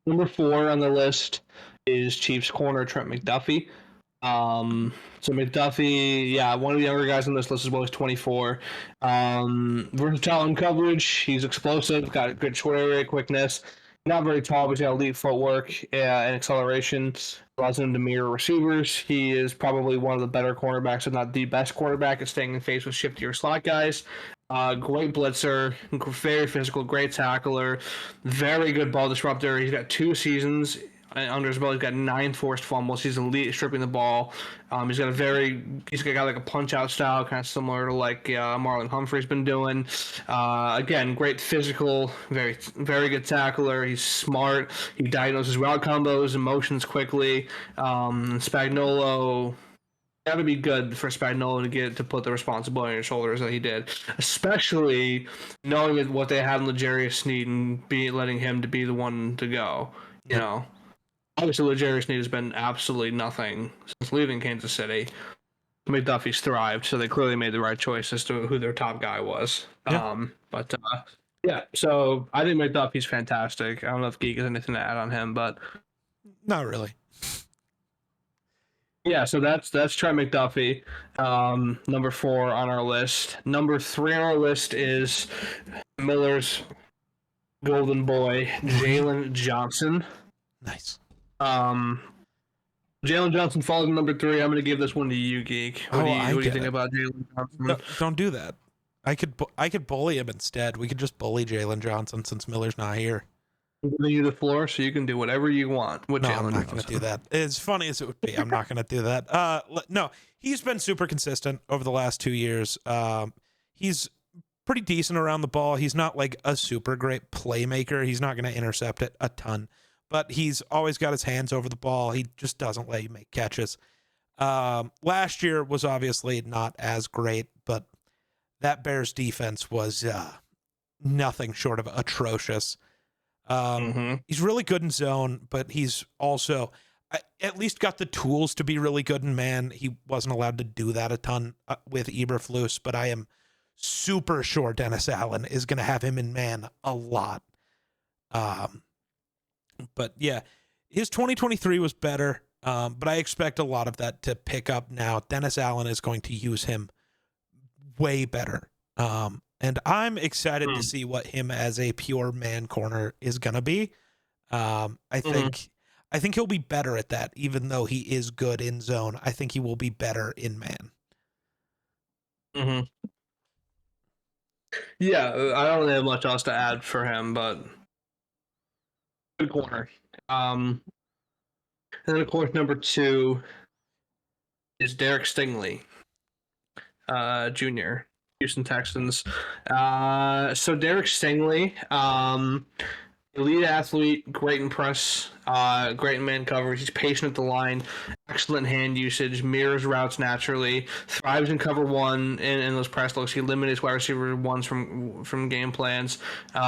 S1: Number 4 on the list is Chiefs corner Trent McDuffie. So McDuffie, one of the younger guys on this list as well. He's 24. Versatile in coverage. He's explosive. Got good short area quickness. Not very tall, but he's got elite footwork and acceleration. Allows him to mirror receivers. He is probably one of the better cornerbacks, if not the best quarterback, at staying in face with shiftier slot guys. Great blitzer, very physical, great tackler, very good ball disruptor. He's got 2 seasons under his belt. He's got 9 forced fumbles. He's elite at stripping the ball. He's got like a punch out style, kind of similar to like Marlon Humphrey's been doing. Again, great physical, very very good tackler. He's smart. He diagnoses route combos and motions quickly. Spagnuolo. Got to be good for Spagnuolo to put the responsibility on your shoulders that he did, especially knowing what they have in L'Jarius Sneed and letting him to be the one to go. You know. Obviously, L'Jarius Sneed has been absolutely nothing since leaving Kansas City. McDuffie's thrived, so they clearly made the right choice as to who their top guy was.
S2: Yeah.
S1: So I think McDuffie's fantastic. I don't know if Geek has anything to add on him, but
S2: not really.
S1: Yeah, so that's Trent McDuffie, number 4 on our list. Number 3 on our list is Miller's golden boy, Jalen Johnson.
S2: Nice.
S1: Jalen Johnson falls in number 3. I'm going to give this one to you, Geek. What do you think about Jalen Johnson?
S2: No, don't do that. I could bully him instead. We could just bully Jalen Johnson since Miller's not here.
S1: I'm giving you the floor, so you can do whatever you want with Jalen Johnson.
S2: I'm not going to do that. As funny as it would be, I'm not going to do that. No, he's been super consistent over the last 2 years. He's pretty decent around the ball. He's not like a super great playmaker. He's not going to intercept it a ton, but he's always got his hands over the ball. He just doesn't let you make catches. Last year was obviously not as great, but that Bears defense was nothing short of atrocious. He's really good in zone, but he's also at least got the tools to be really good in man. He wasn't allowed to do that a ton with Eberflus, but I am super sure Dennis Allen is going to have him in man a lot. But yeah, his 2023 was better, but I expect a lot of that to pick up now. Dennis Allen is going to use him way better. And I'm excited to see what him as a pure man corner is going to be. I think he'll be better at that, even though he is good in zone. I think he will be better in man.
S1: Yeah, I don't really have much else to add for him, but good corner. And then, of course, number 2 is Derek Stingley, Jr., Houston Texans. So Derek Stingley, elite athlete, great in press, great in man coverage. He's patient at the line, excellent hand usage, mirrors routes naturally, thrives in cover 1 in those press looks. He eliminates wide receiver 1s from game plans. He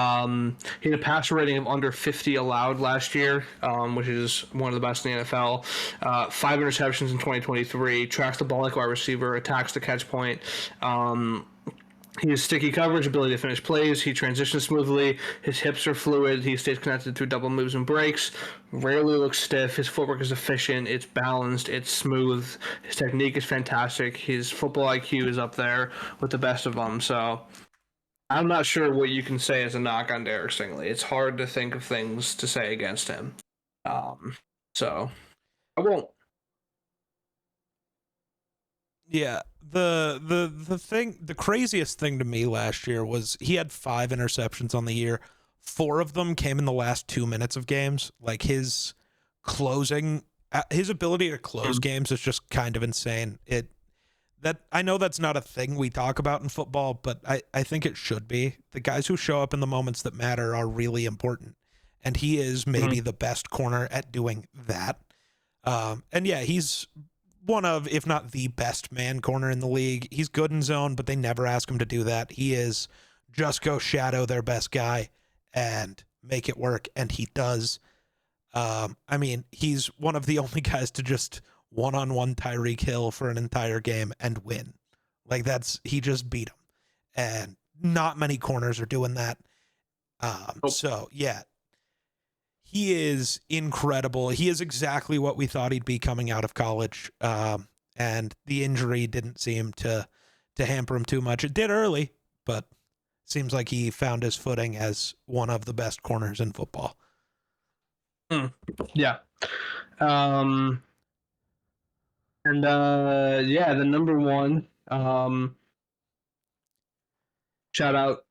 S1: had a passer rating of under 50 allowed last year, which is one of the best in the NFL. 5 interceptions in 2023. Tracks the ball like wide receiver, attacks the catch point. He has sticky coverage, ability to finish plays. He transitions smoothly. His hips are fluid. He stays connected through double moves and breaks. Rarely looks stiff. His footwork is efficient. It's balanced. It's smooth. His technique is fantastic. His football IQ is up there with the best of them. So I'm not sure what you can say as a knock on Derek Stingley. It's hard to think of things to say against him. So I won't.
S2: Yeah, the craziest thing to me last year was he had 5 interceptions on the year. 4 of them came in the last 2 minutes of games. Like his ability to close games is just kind of insane. I know that's not a thing we talk about in football, but I think it should be. The guys who show up in the moments that matter are really important. And he is maybe the best corner at doing that. And yeah, he's one of, if not the best man corner in the league. He's good in zone, but they never ask him to do that. He is just go shadow their best guy and make it work, and he does. I mean, he's one of the only guys to just one-on-one Tyreek Hill for an entire game and win. Like he just beat him, and not many corners are doing that. So yeah, he is incredible. He is exactly what we thought he'd be coming out of college. And the injury didn't seem to hamper him too much. It did early, but seems like he found his footing as one of the best corners in football.
S1: Yeah. And the number one, shout out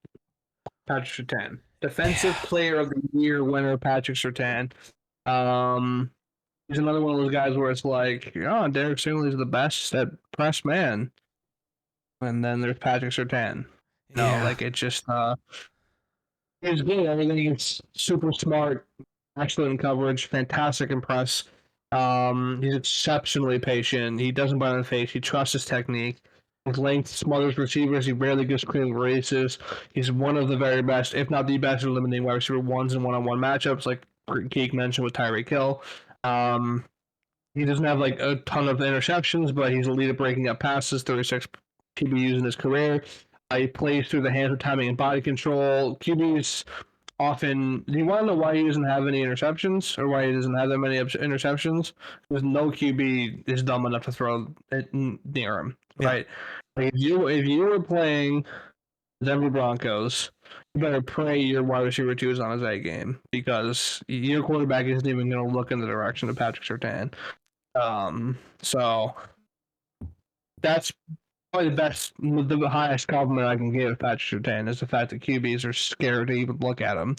S1: Patrick Surtain. Defensive Player of the Year winner, Patrick Surtain. He's another one of those guys where it's like, oh, Derek Stingley is the best at press man. And then there's Patrick Surtain. Like it just, he's good. Everything is super smart, excellent coverage, fantastic in press. He's exceptionally patient. He doesn't bite on the face. He trusts his technique. His length smothers receivers. He rarely gets clean races. He's one of the very best, if not the best, at eliminating wide receiver ones and one-on-one matchups, like Geek mentioned with Tyreek Hill. He doesn't have like a ton of interceptions, but he's elite at breaking up passes. 36 QBs in his career. He plays through the hands of timing and body control. QBs often. Do you want to know why he doesn't have any interceptions, or why he doesn't have that many interceptions? Because no QB is dumb enough to throw it near him, right? Like if you were playing Denver Broncos, you better pray your wide receiver 2 is on his A game, because your quarterback isn't even going to look in the direction of Patrick Surtain. So that's probably the highest compliment I can give Patrick Surtain is the fact that QBs are scared to even look at him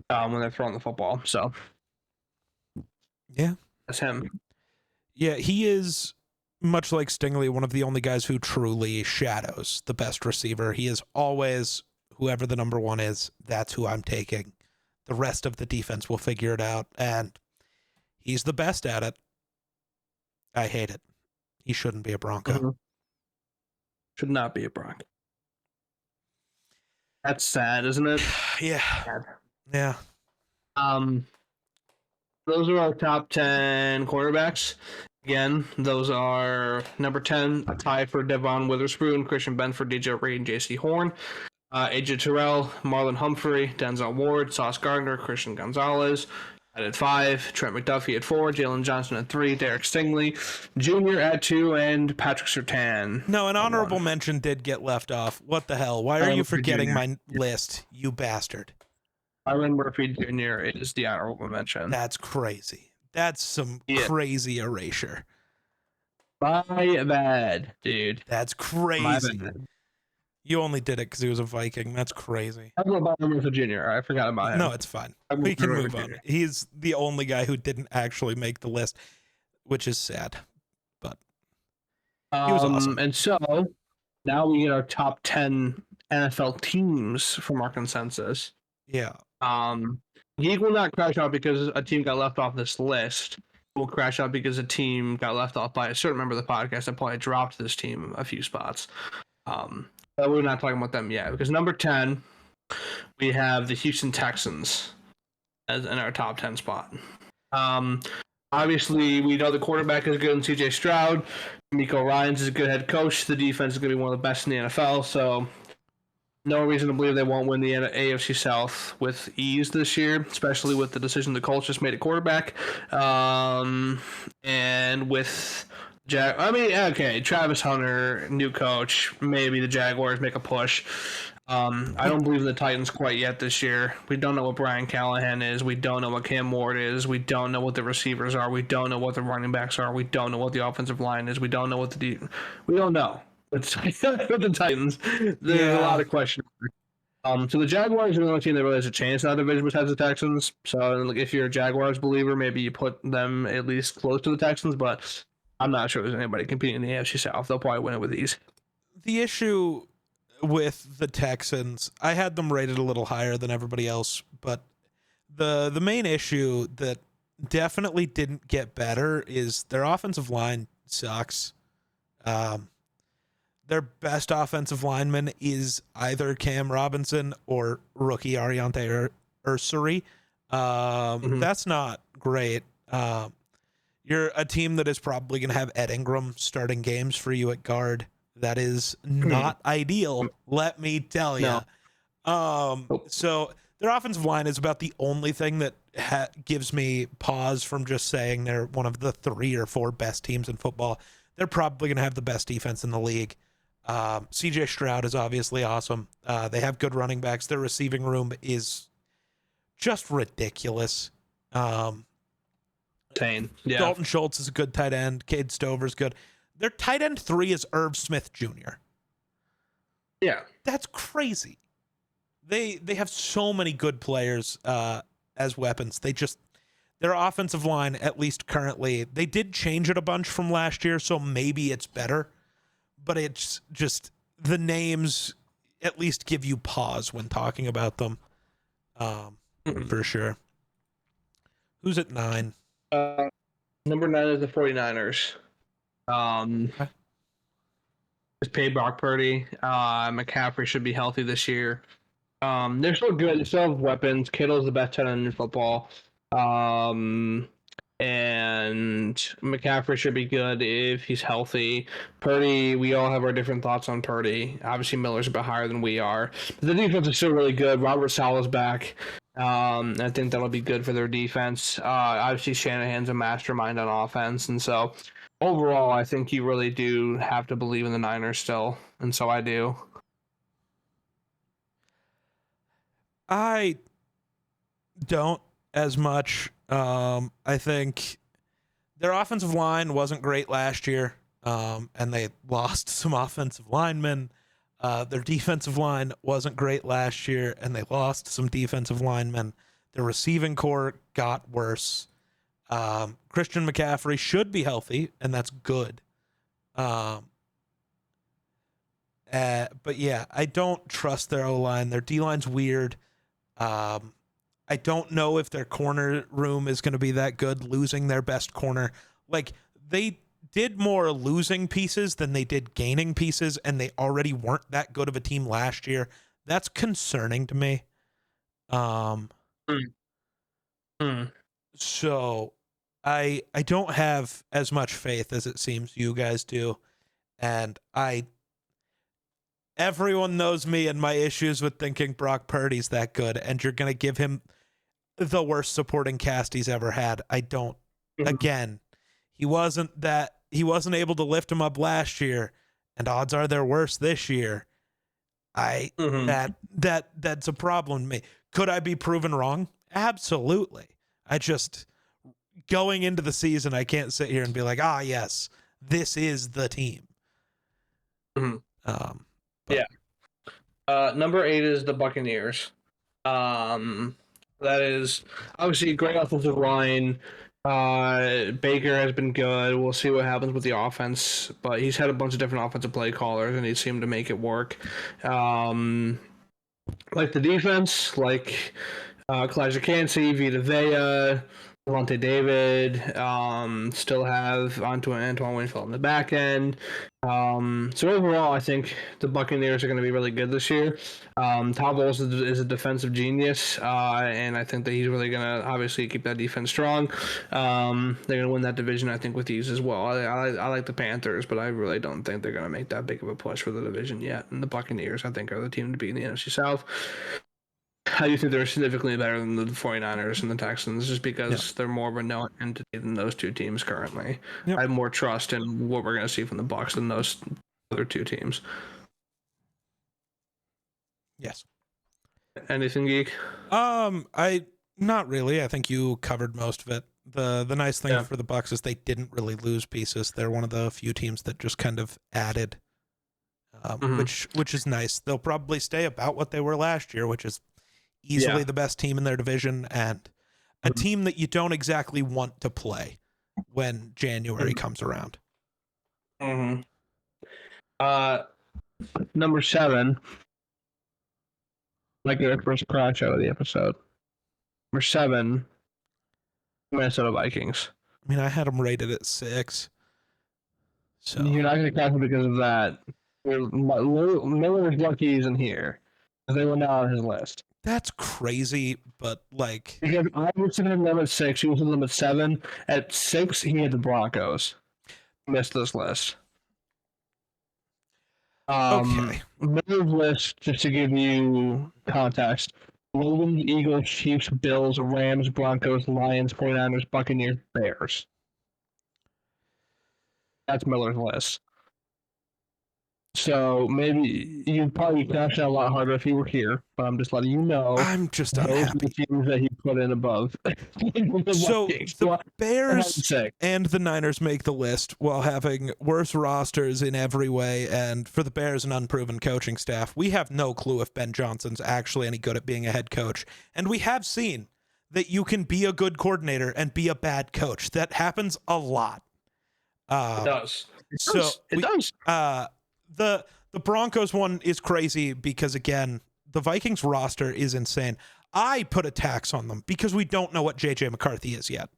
S1: when they're throwing the football. So
S2: yeah,
S1: that's him.
S2: Yeah, he is, much like Stingley, one of the only guys who truly shadows the best receiver. He is always, whoever the number one is, that's who I'm taking. The rest of the defense will figure it out, and he's the best at it. I hate it. He shouldn't be a Bronco.
S1: Mm-hmm. Should not be a Bronco. That's sad, isn't it?
S2: Yeah.
S1: Sad.
S2: Yeah.
S1: Those are our top 10 quarterbacks. Again, those are number 10, a tie for Devon Witherspoon, Christian Benford, DJ Reed, and J.C. Horn. AJ Terrell, Marlon Humphrey, Denzel Ward, Sauce Gardner, Christian Gonzalez. At 5, Trent McDuffie at 4, Jalen Johnson at 3, Derek Stingley Jr. at 2, and Patrick Surtain.
S2: No, an honorable mention did get left off. What the hell? Why are you forgetting my list, you bastard?
S1: Byron Murphy Jr. is the honorable mention.
S2: That's crazy. That's some crazy erasure.
S1: My bad, dude.
S2: That's crazy. You only did it because he was a Viking. That's crazy.
S1: I forgot about Murphy Jr. I forgot about him.
S2: No, it's fine. We can move on. He's the only guy who didn't actually make the list, which is sad. But he was awesome.
S1: And so now we get our top 10 NFL teams from our consensus.
S2: Yeah.
S1: Geek will not crash out because a team got left off this list. Will crash out because a team got left off by a certain member of the podcast that probably dropped this team a few spots. But we're not talking about them yet, because number 10, we have the Houston Texans as in our top 10 spot. Obviously, we know the quarterback is good in CJ Stroud. Miko Ryans is a good head coach. The defense is going to be one of the best in the NFL. So No reason to believe they won't win the AFC South with ease this year, especially with the decision the Colts just made at quarterback. And with Travis Hunter, new coach, maybe the Jaguars make a push. I don't believe in the Titans quite yet this year. We don't know what Brian Callahan is. We don't know what Cam Ward is. We don't know what the receivers are. We don't know what the running backs are. We don't know what the offensive line is. We don't know what we don't know. With the Titans, there's a lot of question. So the Jaguars are the only team that really has a chance in that division besides the Texans. So if you're a Jaguars believer, maybe you put them at least close to the Texans, but I'm not sure there's anybody competing in the AFC South. They'll probably win it with ease.
S2: The issue with the Texans, I had them rated a little higher than everybody else, but the main issue that definitely didn't get better is their offensive line sucks. Their best offensive lineman is either Cam Robinson or rookie Ariante Ursary. That's not great. You're a team that is probably going to have Ed Ingram starting games for you at guard. That is not ideal, let me tell you. So their offensive line is about the only thing that gives me pause from just saying they're one of the 3 or 4 best teams in football. They're probably going to have the best defense in the league. CJ Stroud is obviously awesome. They have good running backs. Their receiving room is just ridiculous.
S1: Yeah.
S2: Dalton Schultz is a good tight end. Cade Stover's good. Their tight end 3 is Irv Smith Jr.
S1: Yeah.
S2: That's crazy. They have so many good players as weapons. Their offensive line, at least currently, they did change it a bunch from last year, so maybe it's better. But it's just the names at least give you pause when talking about them, for sure. Who's at 9?
S1: Number 9 is the 49ers. Just pay Brock Purdy. McCaffrey should be healthy this year. They're still good. They still have weapons. Kittle's the best tight end in football. And McCaffrey should be good if he's healthy. Purdy, we all have our different thoughts on Purdy. Obviously, Miller's a bit higher than we are. But the defense is still really good. Robert Saleh's back. I think that'll be good for their defense. Obviously, Shanahan's a mastermind on offense. And so, overall, I think you really do have to believe in the Niners still. And so I do.
S2: I don't as much. I think their offensive line wasn't great last year, and they lost some offensive linemen. Their defensive line wasn't great last year, and they lost some defensive linemen. Their receiving core got worse. Christian McCaffrey should be healthy, and that's good. But yeah, I don't trust their O-line. Their D-line's weird. I don't know if their corner room is going to be that good, losing their best corner. Like, they did more losing pieces than they did gaining pieces, and they already weren't that good of a team last year. That's concerning to me. So I don't have as much faith as it seems you guys do. And everyone knows me and my issues with thinking Brock Purdy's that good, and you're going to give him the worst supporting cast he's ever had. I don't. Again, he wasn't able to lift him up last year, and odds are they're worse this year. That's a problem to me. Could I be proven wrong? Absolutely. Going into the season, I can't sit here and be like, yes, this is the team.
S1: Yeah. Number 8 is the Buccaneers. That is obviously a great offensive line. Baker has been good. We'll see what happens with the offense, but he's had a bunch of different offensive play callers, and he seemed to make it work. Like the defense, like Kalijah Kancey, Vita Vea, Devontae David, still have Antoine Winfield on the back end. So overall, I think the Buccaneers are going to be really good this year. Todd Bowles is a defensive genius, and I think that he's really going to obviously keep that defense strong. They're going to win that division, I think, with ease as well. I like the Panthers, but I really don't think they're going to make that big of a push for the division yet. And the Buccaneers, I think, are the team to beat in the NFC South. I do think they're significantly better than the 49ers and the Texans just because they're more of a known entity than those two teams currently.
S2: Yep.
S1: I have more trust in what we're going to see from the Bucs than those other two teams.
S2: Yes.
S1: Anything, Geek?
S2: I not really. I think you covered most of it. The nice thing for the Bucs is they didn't really lose pieces. They're one of the few teams that just kind of added, which is nice. They'll probably stay about what they were last year, which is easily the best team in their division and a team that you don't exactly want to play when January comes around.
S1: Number 7. Like the first crash out of the episode. Number 7, Minnesota Vikings.
S2: I mean, I had them rated at 6. So
S1: you're not going to crash them because of that. Miller's lucky he's in here. They were not on his list.
S2: That's crazy, but like...
S1: Because I was sitting at number 6, he was at number 7. At 6, he had the Broncos. Missed this list.
S2: Okay.
S1: Miller's list, just to give you context, Ravens, Eagles, Chiefs, Bills, Rams, Broncos, Lions, 49ers, Buccaneers, Bears. That's Miller's list. So maybe you'd probably crash out a lot harder if he were here, but I'm just letting you know.
S2: I'm just
S1: those
S2: unhappy.
S1: are the teams that he put in above.
S2: So the Bears and the Niners make the list while having worse rosters in every way, and for the Bears, an unproven coaching staff. We have no clue if Ben Johnson's actually any good at being a head coach, and we have seen that you can be a good coordinator and be a bad coach. That happens a lot.
S1: It does. It does.
S2: The Broncos one is crazy because, again, the Vikings roster is insane. I put a tax on them because we don't know what J.J. McCarthy is yet.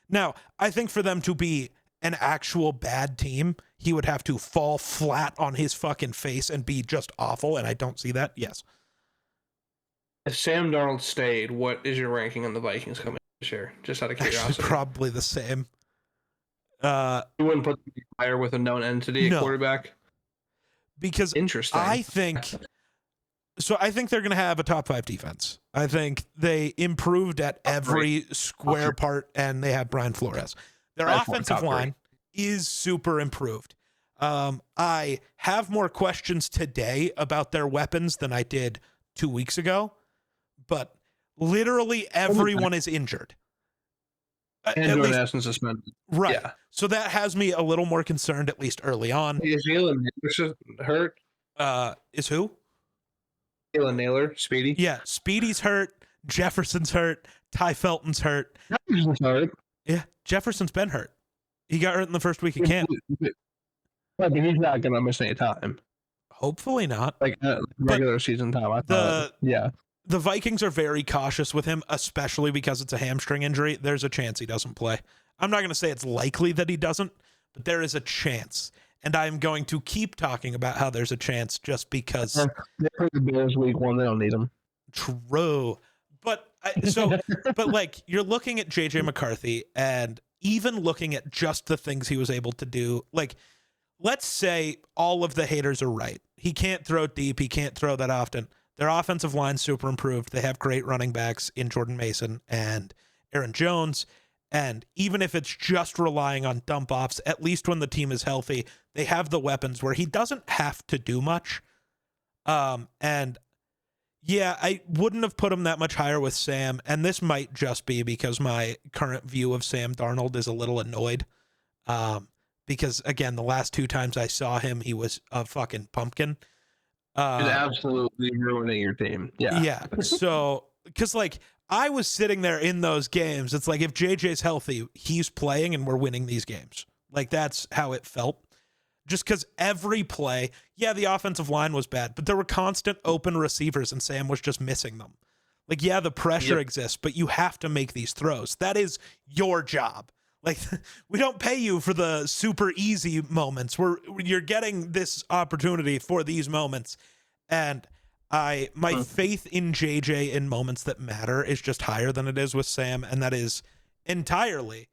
S2: Now, I think for them to be an actual bad team, he would have to fall flat on his fucking face and be just awful, and I don't see that. Yes.
S1: If Sam Darnold stayed, what is your ranking on the Vikings coming this year? Just out of curiosity.
S2: Actually, probably the same.
S1: You wouldn't put them higher with a known entity at quarterback?
S2: Because
S1: interesting.
S2: I think they're going to have a top 5 defense. I think they improved at every square part, and they have Brian Flores. Their offensive line is super improved. I have more questions today about their weapons than I did 2 weeks ago, but literally everyone is injured.
S1: And Jordan Addison suspended.
S2: Right.
S1: Yeah.
S2: So that has me a little more concerned, at least early on.
S1: Is Jalen Naylor hurt?
S2: Is who?
S1: Jalen Naylor, Speedy?
S2: Yeah, Speedy's hurt. Jefferson's hurt. Ty Felton's hurt.
S1: Jefferson's hurt.
S2: Yeah, Jefferson's been hurt. He got hurt in the first week of camp.
S1: But he's not going to miss any time.
S2: Hopefully not.
S1: Like regular season time.
S2: The Vikings are very cautious with him, especially because it's a hamstring injury. There's a chance he doesn't play. I'm not going to say it's likely that he doesn't, but there is a chance. And I'm going to keep talking about how there's a chance just because.
S1: They played the Bears week 1. They don't need him.
S2: True. But like you're looking at JJ McCarthy and even looking at just the things he was able to do. Like, let's say all of the haters are right. He can't throw deep. He can't throw that often. Their offensive line super improved. They have great running backs in Jordan Mason and Aaron Jones. And even if it's just relying on dump offs, at least when the team is healthy, they have the weapons where he doesn't have to do much. And yeah, I wouldn't have put him that much higher with Sam. And this might just be because my current view of Sam Darnold is a little annoyed. Because again, the last 2 times I saw him, he was a fucking pumpkin.
S1: It's absolutely ruining your team. Yeah.
S2: Yeah. So, because like I was sitting there in those games, it's like if JJ's healthy, he's playing and we're winning these games. Like that's how it felt. Just because every play, yeah, the offensive line was bad, but there were constant open receivers and Sam was just missing them. Like, yeah, the pressure exists, but you have to make these throws. That is your job. Like, we don't pay you for the super easy moments. You're getting this opportunity for these moments. And my faith in JJ in moments that matter is just higher than it is with Sam. And that is entirely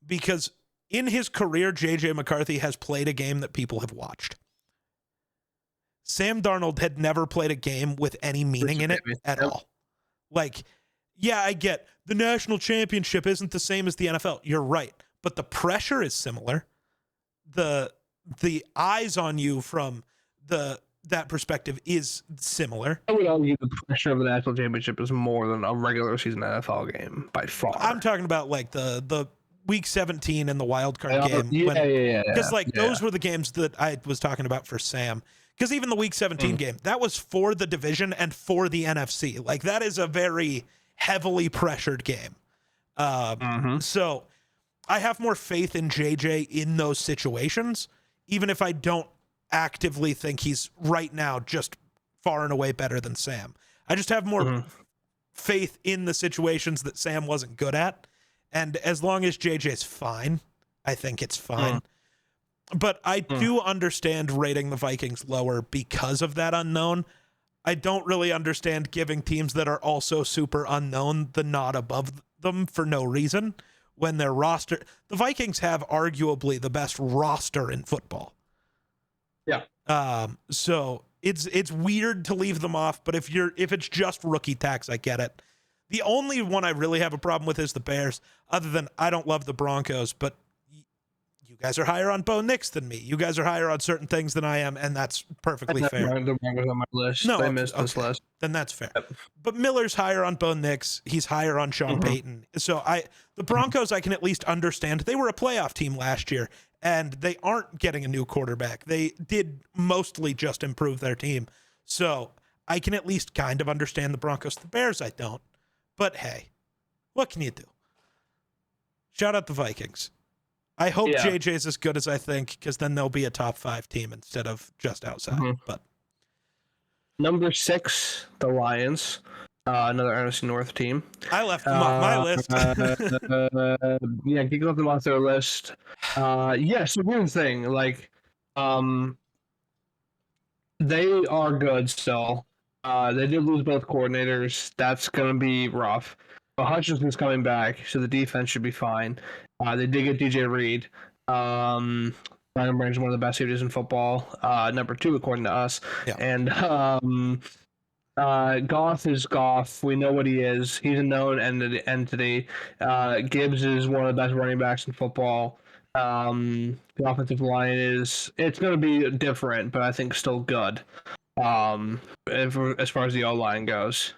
S2: because in his career, JJ McCarthy has played a game that people have watched. Sam Darnold had never played a game with any meaning in it at all. Like, yeah, I get the national championship isn't the same as the NFL. You're right. But the pressure is similar. The eyes on you from that perspective is similar.
S1: I would argue the pressure of the national championship is more than a regular season NFL game by far.
S2: I'm talking about like the week 17 and the wild card game. Because those were the games that I was talking about for Sam. Because even the week 17 game, that was for the division and for the NFC. Like, that is a very heavily pressured game. So I have more faith in JJ in those situations, even if I don't actively think he's right now just far and away better than Sam. I just have more faith in the situations that Sam wasn't good at. And as long as JJ's fine, I think it's fine. But I do understand rating the Vikings lower because of that unknown. I don't really understand giving teams that are also super unknown the nod above them for no reason when their roster... The Vikings have arguably the best roster in football.
S1: Yeah.
S2: So it's weird to leave them off, but if it's just rookie tax, I get it. The only one I really have a problem with is the Bears, other than I don't love the Broncos, but you guys are higher on Bo Nix than me. You guys are higher on certain things than I am, and that's perfectly fair.
S1: The Broncos on my list.
S2: No,
S1: I missed this list.
S2: Then that's fair. Yep. But Miller's higher on Bo Nix. He's higher on Sean Payton. So the Broncos, I can at least understand. They were a playoff team last year, and they aren't getting a new quarterback. They did mostly just improve their team. So I can at least kind of understand the Broncos. The Bears, I don't. But hey, what can you do? Shout out the Vikings. I hope JJ's as good as I think, because then they'll be a top 5 team instead of just outside. But
S1: number 6, the Lions, another NFC North team.
S2: I left them off my list.
S1: Geek left them off their list. So here's the thing, like, they are good still. They did lose both coordinators. That's going to be rough. But Hutchinson's coming back, so the defense should be fine. They did get DJ Reed. Ryan Brand's one of the best safeties in football. Number 2, according to us. Yeah. And Goff is Goff. We know what he is. He's a known entity. Gibbs is one of the best running backs in football. The offensive line it's going to be different, but I think still good. As far as the O-line goes.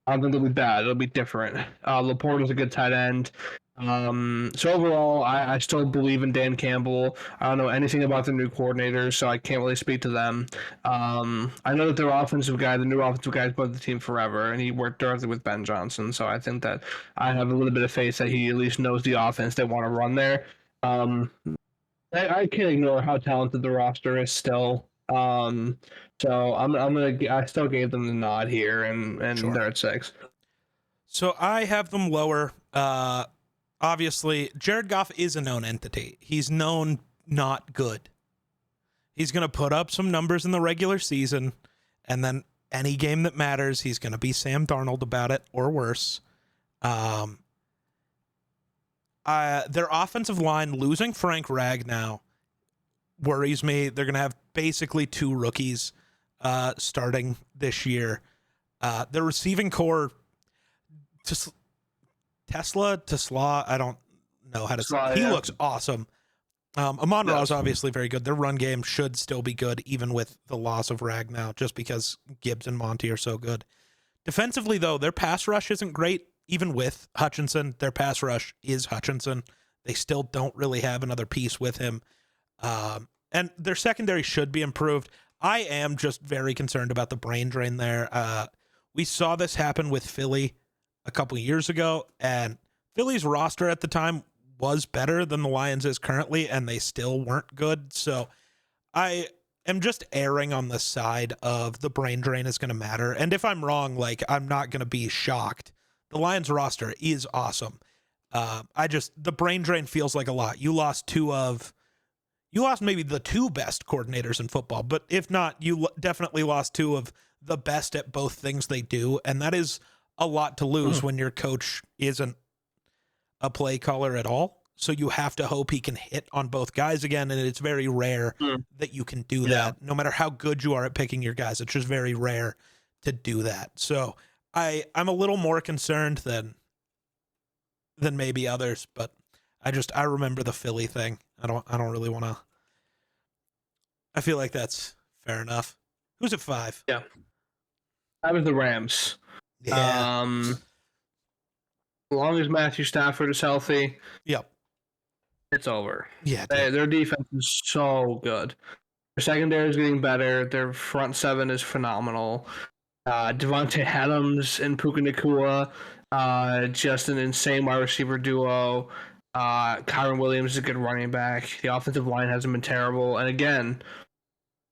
S1: I don't think it'll be bad. It'll be different. Laporta's a good tight end. So overall, I still believe in Dan Campbell. I don't know anything about the new coordinators, so I can't really speak to them. I know that their offensive guy, the new offensive guy, has been with the team forever, and he worked directly with Ben Johnson. So I think that I have a little bit of faith that he at least knows the offense they want to run there. I can't ignore how talented the roster is still. So I still gave them the nod here, and they're at 6.
S2: So I have them lower. Obviously, Jared Goff is a known entity. He's known not good. He's going to put up some numbers in the regular season, and then any game that matters, he's going to be Sam Darnold about it or worse. Their offensive line, losing Frank Ragnow, worries me. They're going to have basically 2 rookies starting this year. Their receiving core, Tesla, I don't know how to say. He looks awesome. Amon-Ra is obviously very good. Their run game should still be good, even with the loss of Ragnow, just because Gibbs and Monty are so good. Defensively, though, their pass rush isn't great. Even with Hutchinson, their pass rush is Hutchinson. They still don't really have another piece with him. And their secondary should be improved. I am just very concerned about the brain drain there. We saw this happen with Philly a couple of years ago, and Philly's roster at the time was better than the Lions is currently, and they still weren't good. So I am just erring on the side of the brain drain is going to matter. And if I'm wrong, like, I'm not going to be shocked. The Lions roster is awesome. The brain drain feels like a lot. You lost maybe the two best coordinators in football, but if not, you definitely lost two of the best at both things they do. And that is a lot to lose when your coach isn't a play caller at all. So you have to hope he can hit on both guys again. And it's very rare that you can do that. No matter how good you are at picking your guys, it's just very rare to do that. So I'm a little more concerned than maybe others, but I remember the Philly thing. I don't really want to. I feel like that's fair enough. Who's at 5?
S1: Yeah. I was the Rams.
S2: Yeah.
S1: As long as Matthew Stafford is healthy,
S2: Yep.
S1: it's over.
S2: Yeah.
S1: Their defense is so good. Their secondary is getting better. Their front seven is phenomenal. Devontae Adams and Puka Nacua, just an insane wide receiver duo. Kyron Williams is a good running back. The offensive line hasn't been terrible. And again,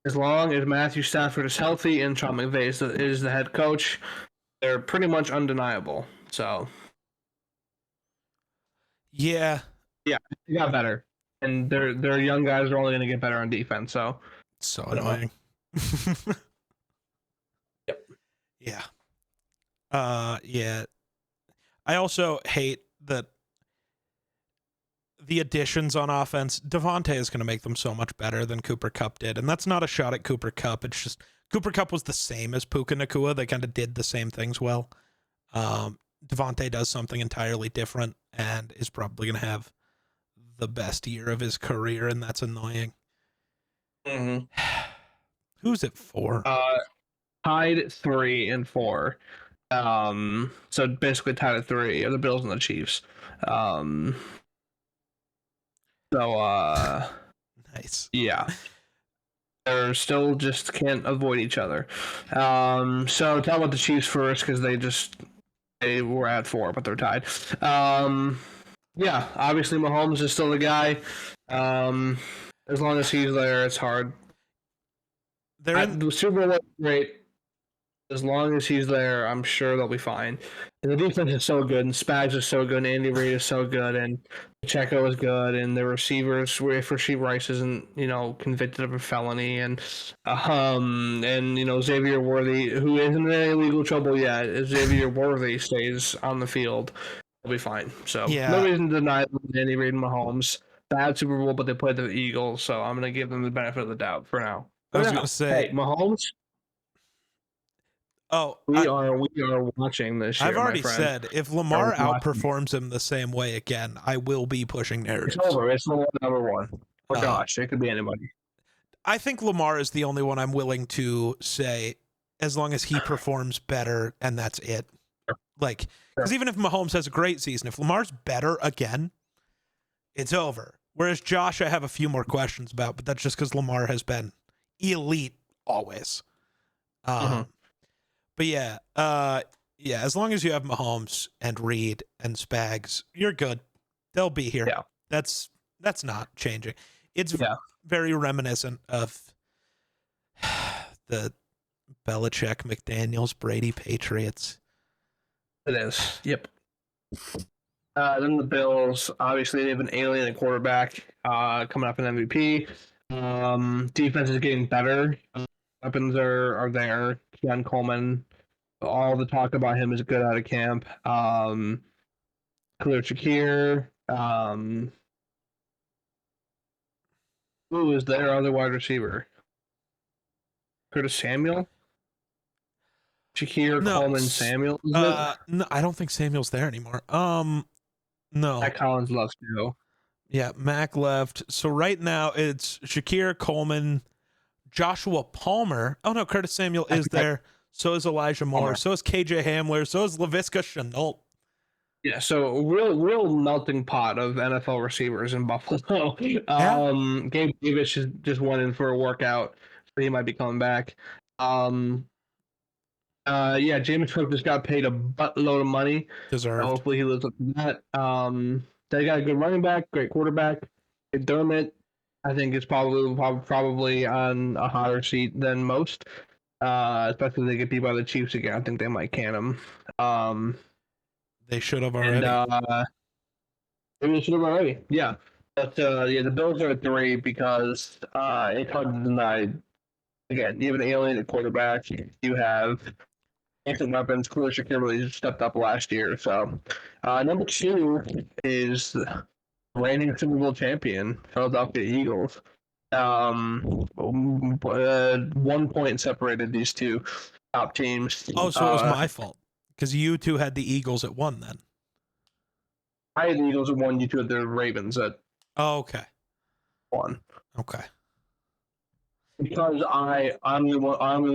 S1: as long as Matthew Stafford is healthy and Sean McVay is the head coach, they're pretty much undeniable. So,
S2: yeah,
S1: they got better, and their young guys are only going to get better on defense. So
S2: annoying.
S1: Yep.
S2: Yeah. Yeah. I also hate that the additions on offense. Devontae is going to make them so much better than Cooper Kupp did, and that's not a shot at Cooper Kupp. It's just Cooper Kupp was the same as Puka Nacua. They kind of did the same things well. Devontae does something entirely different and is probably going to have the best year of his career, and that's annoying.
S1: Mm-hmm.
S2: Who's at 4?
S1: Tied 3 and 4. So basically tied at 3 are the Bills and the Chiefs.
S2: Nice.
S1: Yeah. They're still just can't avoid each other. So tell about the Chiefs first, because they were at 4, but they're tied. Yeah, obviously Mahomes is still the guy. As long as he's there, it's hard. The Super Bowl was great. As long as he's there, I'm sure they'll be fine. And the defense is so good, and Spags is so good, and Andy Reid is so good, and Pacheco is good, and the receivers, if Rasheed Rice isn't, convicted of a felony, and Xavier Worthy, who isn't in any illegal trouble yet, if Xavier Worthy stays on the field, they'll be fine. So no reason to deny Andy Reid and Mahomes. Bad Super Bowl, but they played the Eagles, so I'm going to give them the benefit of the doubt for now.
S2: I was going to say,
S1: hey, Mahomes.
S2: Oh,
S1: we are watching this year.
S2: I've already said if Lamar outperforms him the same way again, I will be pushing narratives.
S1: It's over. It's number 1. Oh gosh, it could be anybody.
S2: I think Lamar is the only one I'm willing to say, as long as he performs better, and that's it. Like, because even if Mahomes has a great season, if Lamar's better again, it's over. Whereas Josh, I have a few more questions about, but that's just because Lamar has been elite always. But yeah, as long as you have Mahomes and Reed and Spags, you're good. They'll be here.
S1: Yeah.
S2: That's not changing. It's very reminiscent of the Belichick, McDaniels, Brady Patriots.
S1: It is. Yep. Then the Bills, obviously they have an alien at quarterback coming up in MVP. Defense is getting better. Weapons are there. Keon Coleman, all the talk about him is good out of camp. Khalil Shakir. Who is their other wide receiver? Curtis Samuel? Shakir, Coleman, Samuel?
S2: No, I don't think Samuel's there anymore. No.
S1: Matt Collins left too.
S2: Yeah, Mac left. So right now it's Shakir, Coleman, Joshua Palmer. Oh no, Curtis Samuel is there. So is Elijah Moore. So is KJ Hamler. So is Laviska Shenault. Yeah,
S1: so real melting pot of NFL receivers in Buffalo. Gabe Davis just went in for a workout, so he might be coming back. James Cook just got paid a buttload of money.
S2: Deserved.
S1: Hopefully he lives up to that. They got a good running back, great quarterback. Dermott, I think it's probably on a hotter seat than most. Especially if they get beat by the Chiefs again. I think they might can them.
S2: They should have
S1: And
S2: already.
S1: maybe they should have already. Yeah. But yeah, the Bills are at 3 because it's hard to deny. Again, you have an alien quarterback. You have decent weapons. Clearly, Shakir really stepped up last year. So, number 2 is reigning Super Bowl champion, Philadelphia Eagles. 1 point separated these two top teams.
S2: Oh, so it was my fault because you two had the Eagles at 1 then.
S1: I had the Eagles at 1. You two had the Ravens at
S2: Oh, okay.
S1: 1.
S2: Okay.
S1: Because I'm the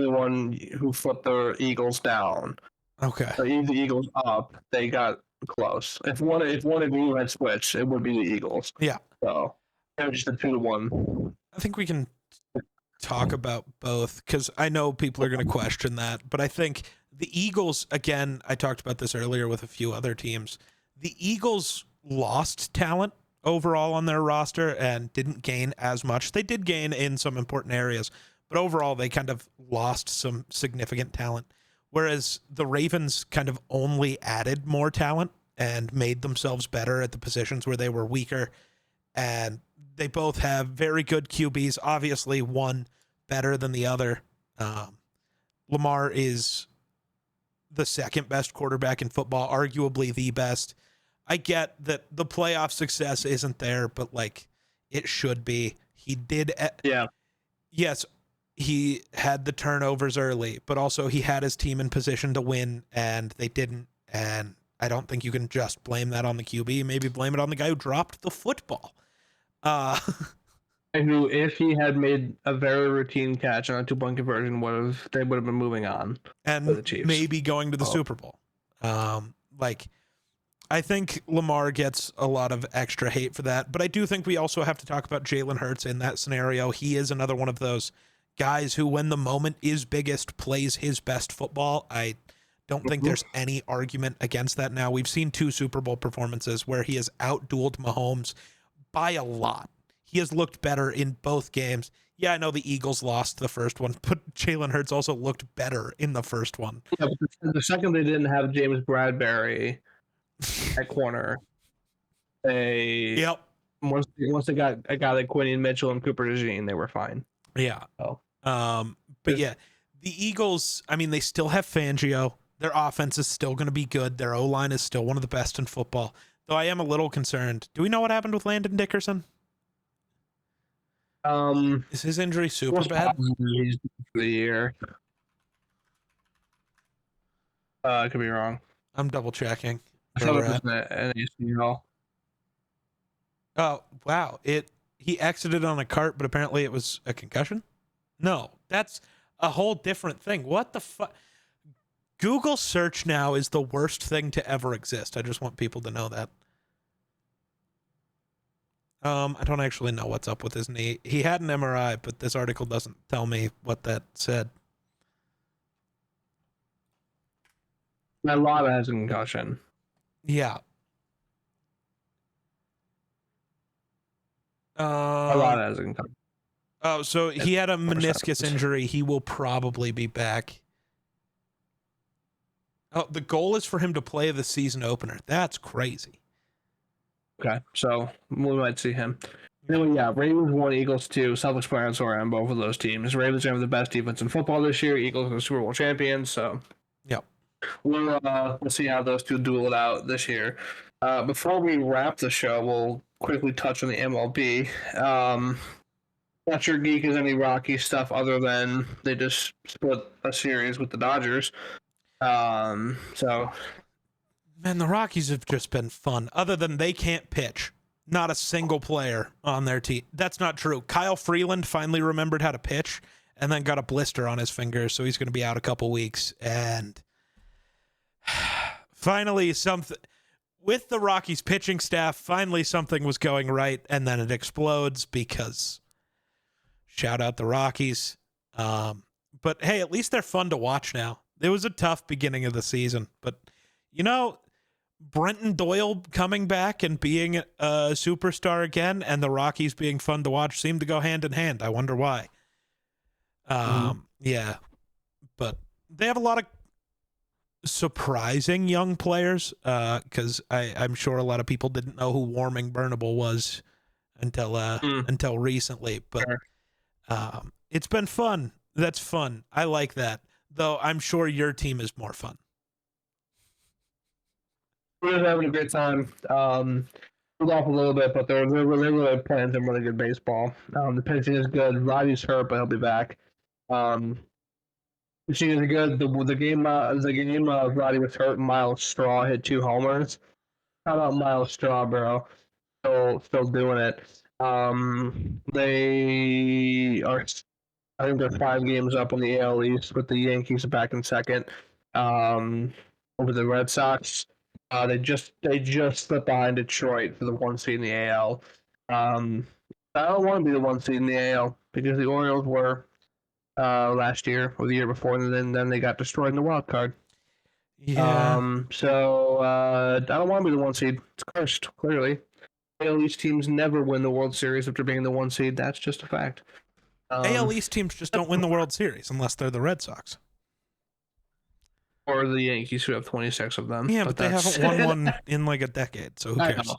S1: one who flipped the Eagles down.
S2: Okay.
S1: So the Eagles up, they got close. If one of you had switched, it would be the Eagles.
S2: Yeah.
S1: So it was just a 2-1.
S2: I think we can talk about both because I know people are going to question that, but I think the Eagles, again, I talked about this earlier with a few other teams. The Eagles lost talent overall on their roster and didn't gain as much. They did gain in some important areas, but overall they kind of lost some significant talent. Whereas the Ravens kind of only added more talent and made themselves better at the positions where they were weaker. And they both have very good QBs. Obviously, one better than the other. Lamar is the second best quarterback in football, arguably the best. I get that the playoff success isn't there, but like it should be. He did.
S1: Yeah.
S2: Yes, he had the turnovers early, but also he had his team in position to win, and they didn't. And I don't think you can just blame that on the QB. Maybe blame it on the guy who dropped the football.
S1: Who, if he had made a very routine catch on a 2-point conversion, they would have been moving on
S2: and
S1: for the Chiefs.
S2: Maybe going to the Super Bowl. I think Lamar gets a lot of extra hate for that, but I do think we also have to talk about Jalen Hurts in that scenario. He is another one of those guys who, when the moment is biggest, plays his best football. I don't think there's any argument against that now. We've seen 2 Super Bowl performances where he has outdueled Mahomes by a lot. He has looked better in both games. Yeah, I know the Eagles lost the first one, but Jalen Hurts also looked better in the first one.
S1: Yeah, but the second they didn't have James Bradbury at corner, once they got a guy like Quinion Mitchell and Cooper DeJean, they were fine.
S2: Yeah. But yeah, the Eagles, I mean, they still have Fangio. Their offense is still going to be good. Their O-line is still one of the best in football. Though I am a little concerned. Do we know what happened with Landon Dickerson? Is his injury super bad?
S1: He's for the year. I could be wrong.
S2: I'm double checking.
S1: I thought it was an ACL.
S2: Oh wow! He exited on a cart, but apparently it was a concussion. No, that's a whole different thing. What the fuck? Google search now is the worst thing to ever exist. I just want people to know that. I don't actually know what's up with his knee. He had an MRI, but this article doesn't tell me what that said.
S1: A lot has a concussion.
S2: Yeah.
S1: A lot has a concussion.
S2: Oh, so he had a meniscus injury. He will probably be back. Oh, the goal is for him to play the season opener. That's crazy.
S1: Okay, so we might see him. Anyway, yeah, Ravens 1, Eagles 2, self-explanatory on both of those teams. Ravens have the best defense in football this year. Eagles are the Super Bowl champions, so
S2: yep.
S1: We'll see how those two duel it out this year. Before we wrap the show, we'll quickly touch on the MLB. Not sure Geek has any Rocky stuff other than they just split a series with the Dodgers. So
S2: Man, the Rockies have just been fun. Other than they can't pitch. Not a single player on their team. That's not true. Kyle Freeland finally remembered how to pitch and then got a blister on his finger, so he's going to be out a couple weeks. And finally, something with the Rockies pitching staff, finally something was going right, and then it explodes because shout out the Rockies. But hey, at least they're fun to watch now. It was a tough beginning of the season, but you know, Brenton Doyle coming back and being a superstar again, and the Rockies being fun to watch seem to go hand in hand. I wonder why. Yeah, but they have a lot of surprising young players, because I'm sure a lot of people didn't know who Warming Burnable was until recently. But
S1: Sure.
S2: it's been fun. That's fun. I like that. Though I'm sure your team is more fun.
S1: We're just having a great time. Cooled off a little bit, but they're really playing some really good baseball. The pitching is good. Roddy's hurt, but he'll be back. Pitching is good. The game Roddy was hurt. Miles Straw hit 2 homers. How about Miles Straw, bro? Still doing it. They are. I think they're 5 games up on the AL East with the Yankees back in second. Over the Red Sox. They just slipped behind Detroit for the 1 seed in the AL. I don't want to be the 1 seed in the AL because the Orioles were last year or the year before, and then they got destroyed in the wild card.
S2: Yeah.
S1: So I don't want to be the 1 seed. It's cursed, clearly. AL East teams never win the World Series after being the 1 seed. That's just a fact.
S2: AL East teams just don't win the World Series unless they're the Red Sox.
S1: Or the Yankees, who have 26 of them.
S2: Yeah, but they haven't won one in like a decade, so who cares?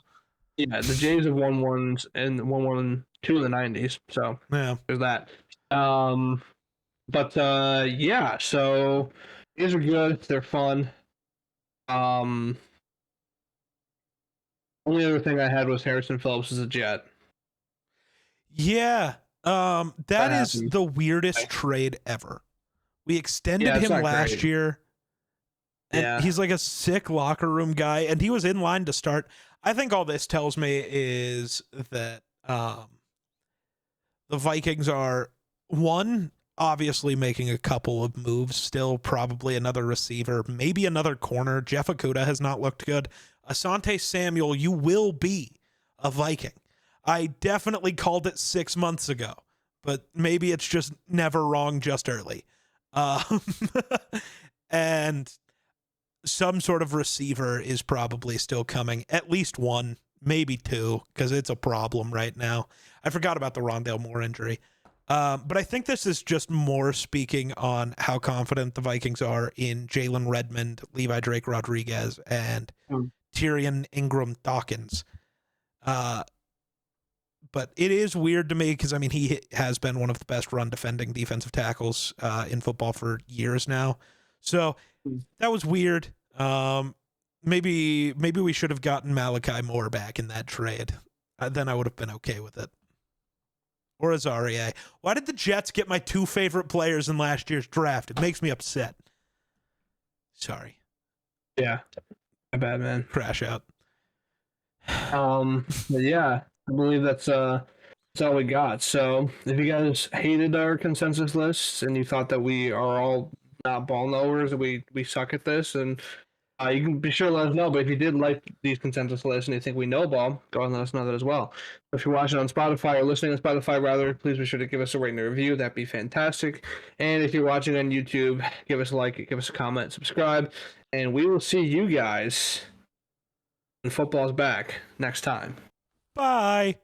S1: Yeah, the Jays have won one and won 2 in the 90s, so
S2: Yeah.
S1: there's that. But yeah, so these are good. They're fun. Only other thing I had was Harrison Phillips as a Jet.
S2: Yeah. That is
S1: happened.
S2: the weirdest trade ever. We extended him last year. And he's like a sick locker room guy, and he was in line to start. I think all this tells me is that the Vikings are, one, obviously making a couple of moves still, probably another receiver, maybe another corner. Jeff Okudah has not looked good. Asante Samuel, you will be a Viking. I definitely called it 6 months ago, but maybe it's just never wrong just early. And some sort of receiver is probably still coming, at least one, maybe 2, because it's a problem right now. I forgot about the Rondale Moore injury. But I think this is just more speaking on how confident the Vikings are in Jalen Redmond, Levi Drake Rodriguez, and Tyrion Ingram Dawkins. But it is weird to me because, I mean, he has been one of the best run defending defensive tackles in football for years now. So that was weird. Maybe we should have gotten Malachi Moore back in that trade. Then I would have been okay with it. Or Azaria. Why did the Jets get my 2 favorite players in last year's draft? It makes me upset. Sorry.
S1: Yeah. My bad, man.
S2: Crash out.
S1: Yeah. I believe that's all we got. So if you guys hated our consensus lists and you thought that we are all not ball knowers and we suck at this, and you can be sure to let us know. But if you did like these consensus lists and you think we know ball, go and let us know that as well. If you're watching on Spotify or listening on Spotify rather, please be sure to give us a rating and review. That'd be fantastic. And if you're watching on YouTube, give us a like, give us a comment, subscribe, and we will see you guys when football's back next time.
S2: Bye.